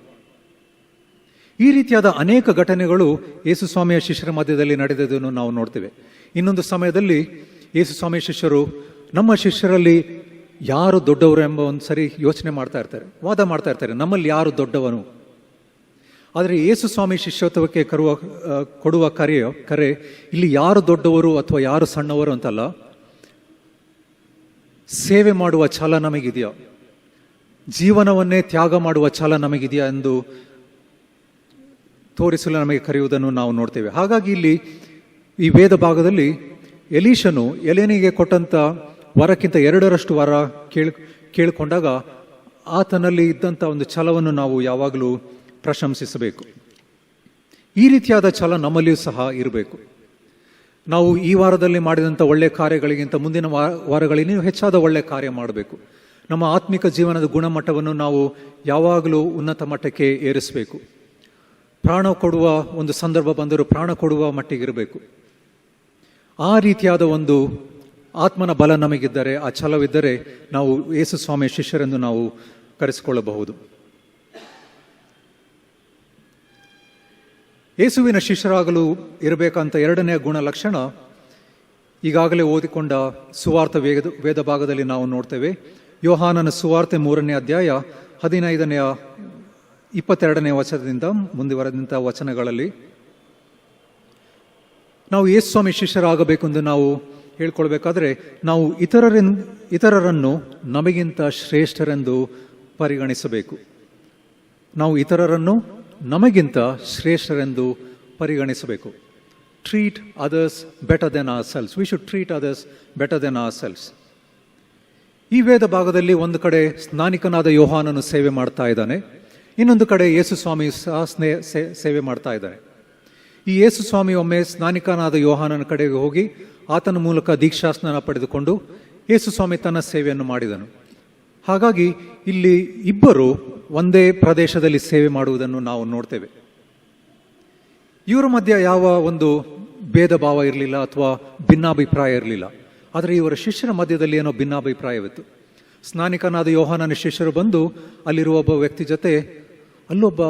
ಈ ರೀತಿಯಾದ ಅನೇಕ ಘಟನೆಗಳು ಯೇಸು ಸ್ವಾಮಿಯ ಶಿಷ್ಯರ ಮಧ್ಯದಲ್ಲಿ ನಡೆದದನ್ನು ನಾವು ನೋಡ್ತೇವೆ. ಇನ್ನೊಂದು ಸಮಯದಲ್ಲಿ ಯೇಸು ಸ್ವಾಮಿಯ ಶಿಷ್ಯರು ನಮ್ಮ ಶಿಷ್ಯರಲ್ಲಿ ಯಾರು ದೊಡ್ಡವರು ಎಂಬ ಒಂದು ಸರಿ ಯೋಚನೆ ಮಾಡ್ತಾ ಇರ್ತಾರೆ, ವಾದ ಮಾಡ್ತಾ ಇರ್ತಾರೆ, ನಮ್ಮಲ್ಲಿ ಯಾರು ದೊಡ್ಡವನು. ಆದರೆ ಯೇಸು ಸ್ವಾಮಿ ಶಿಷ್ಯತ್ವಕ್ಕೆ ಕೊಡುವ ಕರೆ ಇಲ್ಲಿ ಯಾರು ದೊಡ್ಡವರು ಅಥವಾ ಯಾರು ಸಣ್ಣವರು ಅಂತಲ್ಲ, ಸೇವೆ ಮಾಡುವ ಛಲ ನಮಗಿದೆಯಾ, ಜೀವನವನ್ನೇ ತ್ಯಾಗ ಮಾಡುವ ಛಲ ನಮಗಿದೆಯಾ ಎಂದು ತೋರಿಸಲು ನಮಗೆ ಕರೆಯುವುದನ್ನು ನಾವು ನೋಡ್ತೇವೆ. ಹಾಗಾಗಿ ಇಲ್ಲಿ ಈ ವೇದ ಭಾಗದಲ್ಲಿ ಎಲೀಷನು ಎಲಿಯನಿಗೆ ಕೊಟ್ಟಂತ ವರಕ್ಕಿಂತ 2ರಷ್ಟು ವರ ಕೇಳಿಕೊಂಡಾಗ ಆತನಲ್ಲಿ ಇದ್ದಂಥ ಒಂದು ಛಲವನ್ನು ನಾವು ಯಾವಾಗಲೂ ಪ್ರಶಂಸಿಸಬೇಕು. ಈ ರೀತಿಯಾದ ಛಲ ನಮ್ಮಲ್ಲಿಯೂ ಸಹ ಇರಬೇಕು. ನಾವು ಈ ವಾರದಲ್ಲಿ ಮಾಡಿದಂಥ ಒಳ್ಳೆಯ ಕಾರ್ಯಗಳಿಗಿಂತ ಮುಂದಿನ ವಾರಗಳಲ್ಲಿ ಹೆಚ್ಚಾದ ಒಳ್ಳೆಯ ಕಾರ್ಯ ಮಾಡಬೇಕು. ನಮ್ಮ ಆತ್ಮಿಕ ಜೀವನದ ಗುಣಮಟ್ಟವನ್ನು ನಾವು ಯಾವಾಗಲೂ ಉನ್ನತ ಮಟ್ಟಕ್ಕೆ ಏರಿಸಬೇಕು. ಪ್ರಾಣ ಕೊಡುವ ಒಂದು ಸಂದರ್ಭ ಬಂದರೂ ಪ್ರಾಣ ಕೊಡುವ ಮಟ್ಟಿಗಿರಬೇಕು. ಆ ರೀತಿಯಾದ ಒಂದು ಆತ್ಮನ ಬಲ ನಮಗಿದ್ದರೆ, ಆ ಛಲವಿದ್ದರೆ ನಾವು ಯೇಸು ಸ್ವಾಮಿಯ ಶಿಷ್ಯರೆಂದು ನಾವು ಕರೆಸಿಕೊಳ್ಳಬಹುದು. ಯೇಸುವಿನ ಶಿಷ್ಯರಾಗಲು ಇರಬೇಕಂತ 2ನೇ ಗುಣಲಕ್ಷಣ ಈಗಾಗಲೇ ಓದಿಕೊಂಡ ಸುವಾರ್ಥ ವೇದ ಭಾಗದಲ್ಲಿ ನಾವು ನೋಡ್ತೇವೆ. ಯೋಹಾನನ ಸುವಾರ್ತೆ 3ನೇ ಅಧ್ಯಾಯ 15ನೇ 22ನೇ ವಚನದಿಂದ ಮುಂದುವರೆದಂಥ ವಚನಗಳಲ್ಲಿ ನಾವು ಯೇಸು ಸ್ವಾಮಿ ಶಿಷ್ಯರಾಗಬೇಕೆಂದು ನಾವು ಹೇಳ್ಕೊಳ್ಬೇಕಾದ್ರೆ ನಾವು ಇತರರನ್ನು ನಮಗಿಂತ ಶ್ರೇಷ್ಠರೆಂದು ಪರಿಗಣಿಸಬೇಕು. ನಾವು ಇತರರನ್ನು ನಮಗಿಂತ ಶ್ರೇಷ್ಠರೆಂದು ಪರಿಗಣಿಸಬೇಕು. Treat others better than ourselves. We should treat others better than ourselves. ಈ ವೇದ ಭಾಗದಲ್ಲಿ ಒಂದು ಕಡೆ ಸ್ನಾನಿಕನಾದ ಯೋಹಾನನು ಸೇವೆ ಮಾಡ್ತಾ ಇದ್ದಾನೆ, ಇನ್ನೊಂದು ಕಡೆ ಯೇಸು ಸ್ವಾಮಿ ಸಹ ಸೇವೆ ಮಾಡ್ತಾ ಇದ್ದಾನೆ. ಈ ಯೇಸು ಸ್ವಾಮಿ ಒಮ್ಮೆ ಸ್ನಾನಿಕನಾದ ಯೋಹಾನನ ಕಡೆಗೆ ಹೋಗಿ ಆತನ ಮೂಲಕ ದೀಕ್ಷಾಸ್ನಾನ ಪಡೆದುಕೊಂಡು ಯೇಸು ಸ್ವಾಮಿ ತನ್ನ ಸೇವೆಯನ್ನು ಮಾಡಿದನು. ಹಾಗಾಗಿ ಇಲ್ಲಿ ಇಬ್ಬರು ಒಂದೇ ಪ್ರದೇಶದಲ್ಲಿ ಸೇವೆ ಮಾಡುವುದನ್ನು ನಾವು ನೋಡ್ತೇವೆ. ಇವರ ಮಧ್ಯೆ ಯಾವ ಒಂದು ಭೇದ ಭಾವ ಇರಲಿಲ್ಲ ಅಥವಾ ಭಿನ್ನಾಭಿಪ್ರಾಯ ಇರಲಿಲ್ಲ. ಆದರೆ ಇವರ ಶಿಷ್ಯರ ಮಧ್ಯದಲ್ಲಿ ಏನೋ ಭಿನ್ನಾಭಿಪ್ರಾಯವಿತ್ತು. ಸ್ನಾನಿಕನಾದ ಯೋಹಾನನ ಶಿಷ್ಯರು ಬಂದು ಅಲ್ಲಿರುವ ಒಬ್ಬ ವ್ಯಕ್ತಿ ಜೊತೆ, ಅಲ್ಲೊಬ್ಬ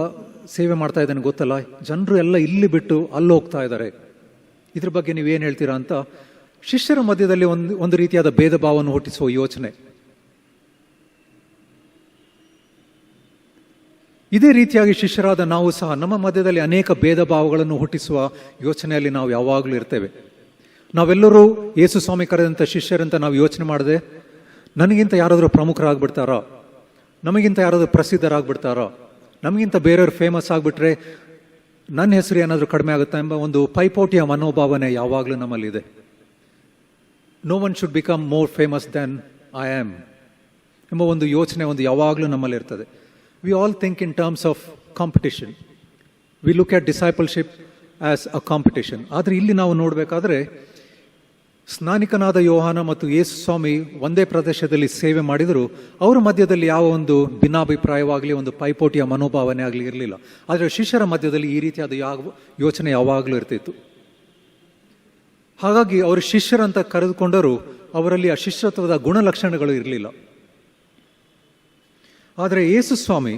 ಸೇವೆ ಮಾಡ್ತಾ ಇದ್ದಾನೆ ಗೊತ್ತಲ್ಲ, ಜನರು ಎಲ್ಲ ಇಲ್ಲಿ ಬಿಟ್ಟು ಅಲ್ಲಿ ಹೋಗ್ತಾ ಇದ್ದಾರೆ, ಇದ್ರ ಬಗ್ಗೆ ನೀವೇನು ಹೇಳ್ತೀರಾ ಅಂತ ಶಿಷ್ಯರ ಮಧ್ಯದಲ್ಲಿ ಒಂದು ರೀತಿಯಾದ ಭೇದ ಭಾವವನ್ನು ಹುಟ್ಟಿಸುವ ಯೋಚನೆ. ಇದೇ ರೀತಿಯಾಗಿ ಶಿಷ್ಯರಾದ ನಾವು ಸಹ ನಮ್ಮ ಮಧ್ಯದಲ್ಲಿ ಅನೇಕ ಭೇದ ಭಾವಗಳನ್ನು ಹುಟ್ಟಿಸುವ ಯೋಚನೆಯಲ್ಲಿ ನಾವು ಯಾವಾಗಲೂ ಇರ್ತೇವೆ. ನಾವೆಲ್ಲರೂ ಯೇಸು ಸ್ವಾಮಿ ಕರೆದಂಥ ಶಿಷ್ಯರಂತ ನಾವು ಯೋಚನೆ ಮಾಡದೆ, ನನಗಿಂತ ಯಾರಾದರೂ ಪ್ರಮುಖರಾಗ್ಬಿಡ್ತಾರಾ, ನಮಗಿಂತ ಯಾರಾದರೂ ಪ್ರಸಿದ್ಧರಾಗ್ಬಿಡ್ತಾರಾ, ನಮಗಿಂತ ಬೇರೆಯವ್ರು ಫೇಮಸ್ ಆಗಿಬಿಟ್ರೆ ನನ್ನ ಹೆಸರು ಏನಾದರೂ ಕಡಿಮೆ ಆಗುತ್ತಾ ಎಂಬ ಒಂದು ಪೈಪೋಟಿಯ ಮನೋಭಾವನೆ ಯಾವಾಗಲೂ ನಮ್ಮಲ್ಲಿದೆ. No one should become more famous than I am ಎಂಬ ಒಂದು ಯೋಚನೆ ಯಾವಾಗಲೂ ನಮ್ಮಲ್ಲಿರ್ತದೆ. We all think in terms of competition. We look at discipleship as a competition. ಆದರೆ ಇಲ್ಲಿ ನಾವು ನೋಡಬೇಕಾದ್ರೆ ಸ್ನಾನಿಕನಾದ ಯೋಹಾನ ಮತ್ತು ಯೇಸು ಸ್ವಾಮಿ ಒಂದೇ ಪ್ರದೇಶದಲ್ಲಿ ಸೇವೆ ಮಾಡಿದರೂ ಅವರ ಮಧ್ಯದಲ್ಲಿ ಯಾವ ಒಂದು ಭಿನ್ನಾಭಿಪ್ರಾಯವಾಗಲಿ, ಒಂದು ಪೈಪೋಟಿಯ ಮನೋಭಾವನೆ ಆಗಲಿ ಇರಲಿಲ್ಲ. ಆದರೆ ಶಿಷ್ಯರ ಮಧ್ಯದಲ್ಲಿ ಈ ರೀತಿಯಾದ ಯೋಚನೆ ಯಾವಾಗಲೂ ಇರ್ತಿತ್ತು. ಹಾಗಾಗಿ ಅವರು ಶಿಷ್ಯರಂತ ಕರೆದುಕೊಂಡರೂ ಅವರಲ್ಲಿ ಆ ಶಿಷ್ಯತ್ವದ ಗುಣಲಕ್ಷಣಗಳು ಇರಲಿಲ್ಲ. ಆದರೆ ಯೇಸು ಸ್ವಾಮಿ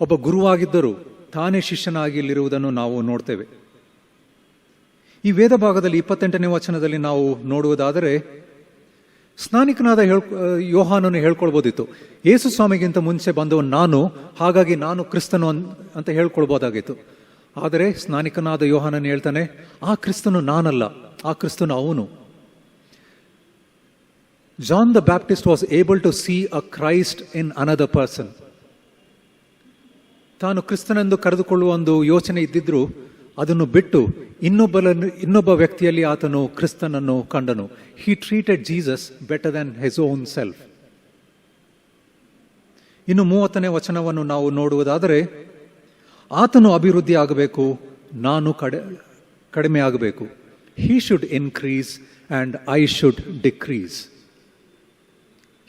ಒಬ್ಬ ಗುರುವಾಗಿದ್ದರೂ ತಾನೇ ಶಿಷ್ಯನಾಗಿ ಇಲ್ಲಿರುವುದನ್ನು ನಾವು ನೋಡ್ತೇವೆ. ಈ ವೇದ ಭಾಗದಲ್ಲಿ 28ನೇ ವಚನದಲ್ಲಿ ನಾವು ನೋಡುವುದಾದರೆ, ಸ್ನಾನಿಕನಾದ ಯೋಹಾನನು ಹೇಳ್ಕೊಳ್ಬೋದಿತ್ತು, ಯೇಸು ಸ್ವಾಮಿಗಿಂತ ಮುಂಚೆ ಬಂದವನು ನಾನು, ಹಾಗಾಗಿ ನಾನು ಕ್ರಿಸ್ತನು ಅಂತ ಹೇಳ್ಕೊಳ್ಬೋದಾಗಿತ್ತು. ಆದರೆ ಸ್ನಾನಿಕನಾದ ಯೋಹಾನನು ಹೇಳ್ತಾನೆ, ಆ ಕ್ರಿಸ್ತನು ನಾನಲ್ಲ, ಆ ಕ್ರಿಸ್ತನು ಅವನು. John the Baptist was able to see a Christ in another person. ತಾನು ಕ್ರಿಸ್ತನೆಂದು ಕರೆದುಕೊಳ್ಳುವ ಒಂದು ಯೋಚನೆ ಇದ್ದಿದ್ರು ಅದನ್ನು ಬಿಟ್ಟು ಇನ್ನೊಬ್ಬ ವ್ಯಕ್ತಿಯಲ್ಲಿ ಆತನು ಕ್ರಿಸ್ತನನ್ನು ಕಂಡನು. He treated Jesus better than his own self. ಇನ್ನು 30ನೇ ವಚನವನ್ನು ನಾವು ನೋಡುವುದಾದರೆ, ಆತನು ಅಭಿವೃದ್ಧಿ ಆಗಬೇಕು, ನಾನು ಕಡಿಮೆ ಆಗಬೇಕು. He should increase and I should decrease.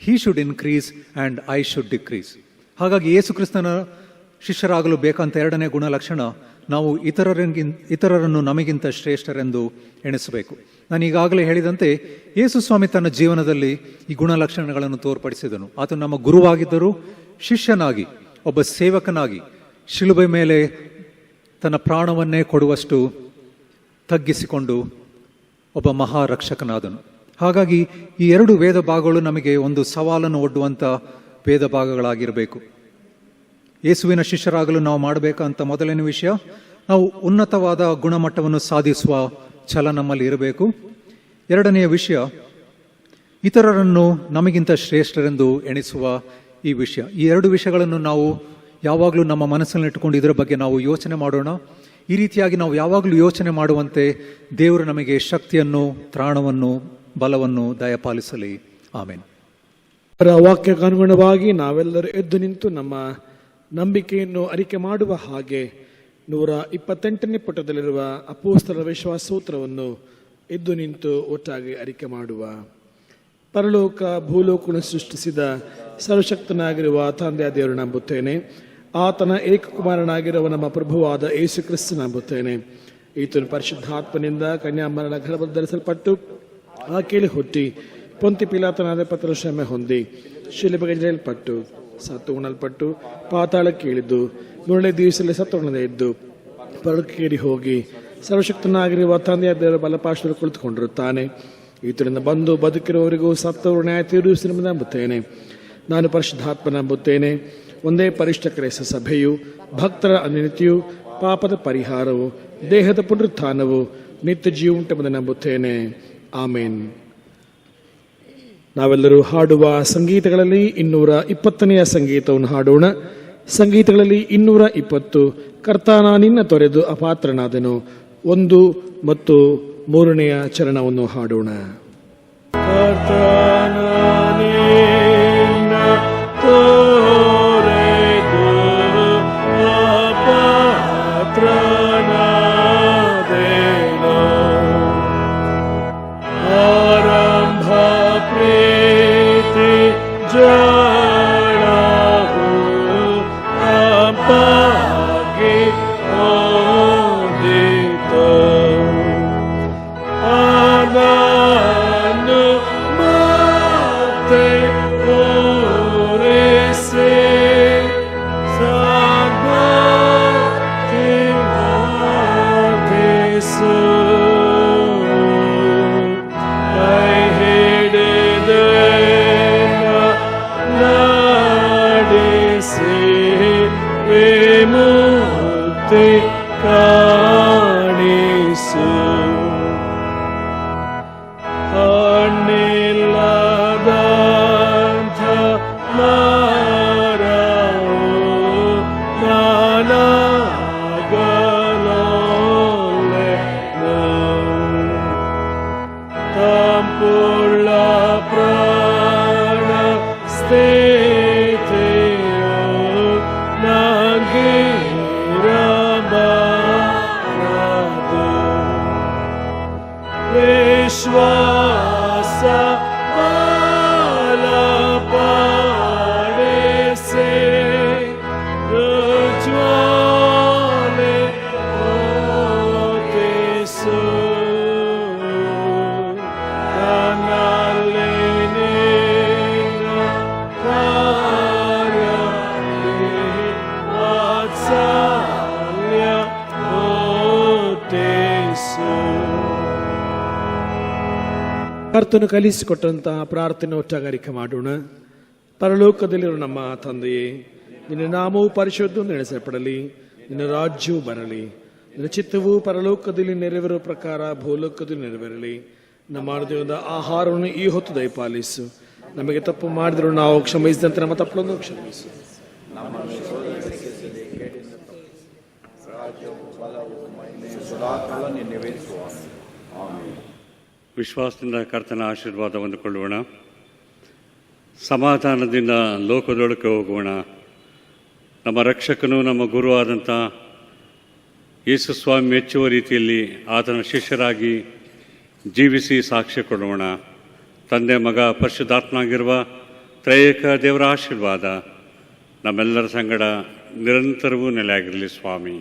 He should increase and I should decrease. ಹಾಗಾಗಿ ಯೇಸು ಕ್ರಿಸ್ತನ ಶಿಷ್ಯರಾಗಲು ಬೇಕಂತ ಎರಡನೇ ಗುಣಲಕ್ಷಣ, ನಾವು ಇತರರನ್ನು ನಮಗಿಂತ ಶ್ರೇಷ್ಠರೆಂದು ಎಣಿಸಬೇಕು. ನಾನು ಈಗಾಗಲೇ ಹೇಳಿದಂತೆ ಯೇಸು ಸ್ವಾಮಿ ತನ್ನ ಜೀವನದಲ್ಲಿ ಈ ಗುಣಲಕ್ಷಣಗಳನ್ನು ತೋರ್ಪಡಿಸಿದನು. ಆತನು ನಮ್ಮ ಗುರುವಾಗಿದ್ದರೂ ಶಿಷ್ಯನಾಗಿ, ಒಬ್ಬ ಸೇವಕನಾಗಿ ಶಿಲುಬೆ ಮೇಲೆ ತನ್ನ ಪ್ರಾಣವನ್ನೇ ಕೊಡುವಷ್ಟು ತಗ್ಗಿಸಿಕೊಂಡು ಒಬ್ಬ ಮಹಾರಕ್ಷಕನಾದನು. ಹಾಗಾಗಿ ಈ ಎರಡು ವೇದ ಭಾಗಗಳು ನಮಗೆ ಒಂದು ಸವಾಲನ್ನು ಒಡ್ಡುವಂಥ ವೇದ ಭಾಗಗಳಾಗಿರಬೇಕು. ಯೇಸುವಿನ ಶಿಷ್ಯರಾಗಲು ನಾವು ಮಾಡಬೇಕಂತ ಮೊದಲನೇ ವಿಷಯ, ನಾವು ಉನ್ನತವಾದ ಗುಣಮಟ್ಟವನ್ನು ಸಾಧಿಸುವ ಛಲ ನಮ್ಮಲ್ಲಿ ಇರಬೇಕು. ಎರಡನೆಯ ವಿಷಯ, ಇತರರನ್ನು ನಮಗಿಂತ ಶ್ರೇಷ್ಠರೆಂದು ಎಣಿಸುವ ಈ ವಿಷಯ. ಈ ಎರಡು ವಿಷಯಗಳನ್ನು ನಾವು ಯಾವಾಗಲೂ ನಮ್ಮ ಮನಸ್ಸಲ್ಲಿಟ್ಟುಕೊಂಡು ಇದರ ಬಗ್ಗೆ ನಾವು ಯೋಚನೆ ಮಾಡೋಣ. ಈ ರೀತಿಯಾಗಿ ನಾವು ಯಾವಾಗಲೂ ಯೋಚನೆ ಮಾಡುವಂತೆ ದೇವರು ನಮಗೆ ಶಕ್ತಿಯನ್ನು, ತ್ರಾಣವನ್ನು, ಬಲವನ್ನು ದಯಪಾಲಿಸಲಿ. ಆಮೇನ್. ವಾಕ್ಯಕ್ಕನುಗುಣವಾಗಿ ನಾವೆಲ್ಲರೂ ಎದ್ದು ನಿಂತು ನಮ್ಮ ನಂಬಿಕೆಯನ್ನು ಅರಿಕೆ ಮಾಡುವ ಹಾಗೆ 128ನೇ ಪುಟದಲ್ಲಿರುವ ಅಪೊಸ್ತಲರ ವಿಶ್ವಾಸ ಸೂತ್ರವನ್ನು ಎದ್ದು ನಿಂತು ಒಟ್ಟಾಗಿ ಅರಿಕೆ ಮಾಡುವ. ಪರಲೋಕ ಭೂಲೋಕವನ್ನು ಸೃಷ್ಟಿಸಿದ ಸರ್ವಶಕ್ತನಾಗಿರುವ ತಂದೆಯ ದೇವರು ನಂಬುತ್ತೇನೆ. ಆತನ ಏಕಕುಮಾರನಾಗಿರುವ ನಮ್ಮ ಪ್ರಭುವಾದ ಯೇಸು ಕ್ರಿಸ್ತ ನಂಬುತ್ತೇನೆ. ಈತನು ಪರಿಶುದ್ಧಾತ್ಮನಿಂದ ಕನ್ಯಾಮರಣ ಗರ್ಭದಲ್ಲಿ ಧರಿಸಲ್ಪಟ್ಟು ಆಕೆಯಲ್ಲಿ ಹುಟ್ಟಿ ಪೊಂತಿ ಪಿಲಾತನಾದ ಪತ್ರ ಶ್ರಮೆ ಹೊಂದಿ ಶಿಲುಬೆಗೆ ಜೈಲ್ಪಟ್ಟು ಸತ್ತು ಉಣಲ್ಪಟ್ಟು ಪಾತಾಳಕ್ಕೆ ಇಳಿದು 3ನೇ ದಿವಸದಲ್ಲಿ ಸತ್ತುಣದೆ ಇದ್ದು ಪರಲೋಕಕ್ಕೇರಿ ಹೋಗಿ ಸರ್ವಶಕ್ತನಾಗಿರುವ ತಂದೆಯ ದೇವರ ಬಲಪಾರ್ಶ್ವದಲ್ಲಿ ಕುಳಿತುಕೊಂಡಿರುತ್ತಾನೆ. ಈತನಿಂದ ಬಂದು ಬದುಕಿರುವವರಿಗೂ ಸತ್ತವರು ನ್ಯಾಯ ತೀರಿಸುವುದೆಂದು ನಂಬುತ್ತೇನೆ. ನಾನು ಪರಿಶುದ್ಧಾತ್ಮ ನಂಬುತ್ತೇನೆ. ಒಂದೇ ಪರಿಷ್ಠ ಕ್ರೈಸ್ತ ಸಭೆಯು, ಭಕ್ತರ ಅನ್ಯತೆಯು, ಪಾಪದ ಪರಿಹಾರವು, ದೇಹದ ಪುನರುತ್ಥಾನವು, ನಿತ್ಯ ಜೀವ ಉಂಟೆಂಬುದನ್ನು ನಂಬುತ್ತೇನೆ. ಆಮೇನ್. ನಾವೆಲ್ಲರೂ ಹಾಡುವ ಸಂಗೀತಗಳಲ್ಲಿ 220ನೆಯ ಸಂಗೀತವನ್ನು ಹಾಡೋಣ. ಸಂಗೀತಗಳಲ್ಲಿ 220 ಕರ್ತಾನ ನಿನ್ನ ತೊರೆದು ಅಪಾತ್ರನಾದೆನು 1 ಮತ್ತು 3ನೆಯ ಚರಣವನ್ನು ಹಾಡೋಣ. ಕರ್ತಾನ ನಿನ್ನ ತೊರೆದು ಅಪಾತ್ರನಾದೆನು ಆರಂಭ ಪ್ರೀತಿ ಜಡವು ಅಪಾಗಿ ಹೋದಿತು ಅದನ್ನು ಮತ್ತೆ ಪೂರೈಸಿ ಸಾಧಿಸು ಕೈ ಹಿಡಿದು ನಡೆಸಿ ವಿಮುಕ್ತಿ ಕಾಣಿಸು ಹಣ್ಣಿಲ್ಲದಂಥ ಮರವು ನಾನಾಗಲೊಲ್ಲೆನು ತಂಪುಳ್ಳ ಪ್ರಾಣ ಸ್ಥಿತಿಯು ನಂಗಿರಬಾರದು ವಿಶ್ವಾಸ ಬಲಪಡಿಸಿ ಜ್ವಾಲೆ ಹೊತ್ತಿಸು ನನ್ನಲ್ಲಿ ನಿನ್ನ ಕಾರ್ಯದಲ್ಲಿ ವಾತ್ಸಲ್ಯ ಹೊತ್ತಿಸು. ಕರ್ತನು ಕಲಿಸಿಕೊಟ್ಟಂತಹ ಪ್ರಾರ್ಥನೆ ಒಟ್ಟಾಗಾರಿಕೆ ಮಾಡೋಣ. ಪರಲೋಕದಲ್ಲಿರುವ ನಮ್ಮ ತಂದೆಯೇ, ನಿನ್ನ ನಾಮವು ಪರಿಶುದ್ಧ ನಡೆಸಲ್ಪಡಲಿ, ನಿನ್ನ ರಾಜ್ಯವು ಬರಲಿ, ನಿನ್ನ ಚಿತ್ತವು ಪರಲೋಕದಲ್ಲಿ ನೆರವೇರುವ ಪ್ರಕಾರ ಭೂಲೋಕದಲ್ಲಿ ನೆರವೇರಲಿ. ನಮ್ಮ ಅನುದಿನದ ಆಹಾರವನ್ನು ಈ ಹೊತ್ತು ದಯಪಾಲಿಸು. ನಮಗೆ ತಪ್ಪು ಮಾಡಿದ್ರು ನಾವು ಕ್ಷಮಿಸಿದಂತೆ ನಮ್ಮ ತಪ್ಪನ್ನು ಕ್ಷಮಿಸು. ವಿಶ್ವಾಸದಿಂದ ಕರ್ತನ ಆಶೀರ್ವಾದವನ್ನು ಕೊಳ್ಳೋಣ. ಸಮಾಧಾನದಿಂದ ಲೋಕದೊಳಕ್ಕೆ ಹೋಗೋಣ. ನಮ್ಮ ರಕ್ಷಕನು ನಮ್ಮ ಗುರು ಆದಂಥ ಯೇಸು ಸ್ವಾಮಿ ಮೆಚ್ಚುವ ರೀತಿಯಲ್ಲಿ ಆತನ ಶಿಷ್ಯರಾಗಿ ಜೀವಿಸಿ ಸಾಕ್ಷ್ಯ ಕೊಡೋಣ. ತಂದೆ, ಮಗ, ಪರಿಶುದ್ಧಾತ್ಮನಾಗಿರುವ ತ್ರೈೇಕ ದೇವರ ಆಶೀರ್ವಾದ ನಮ್ಮೆಲ್ಲರ ಸಂಗಡ ನಿರಂತರವೂ ನೆಲೆಯಾಗಿರಲಿ ಸ್ವಾಮಿ.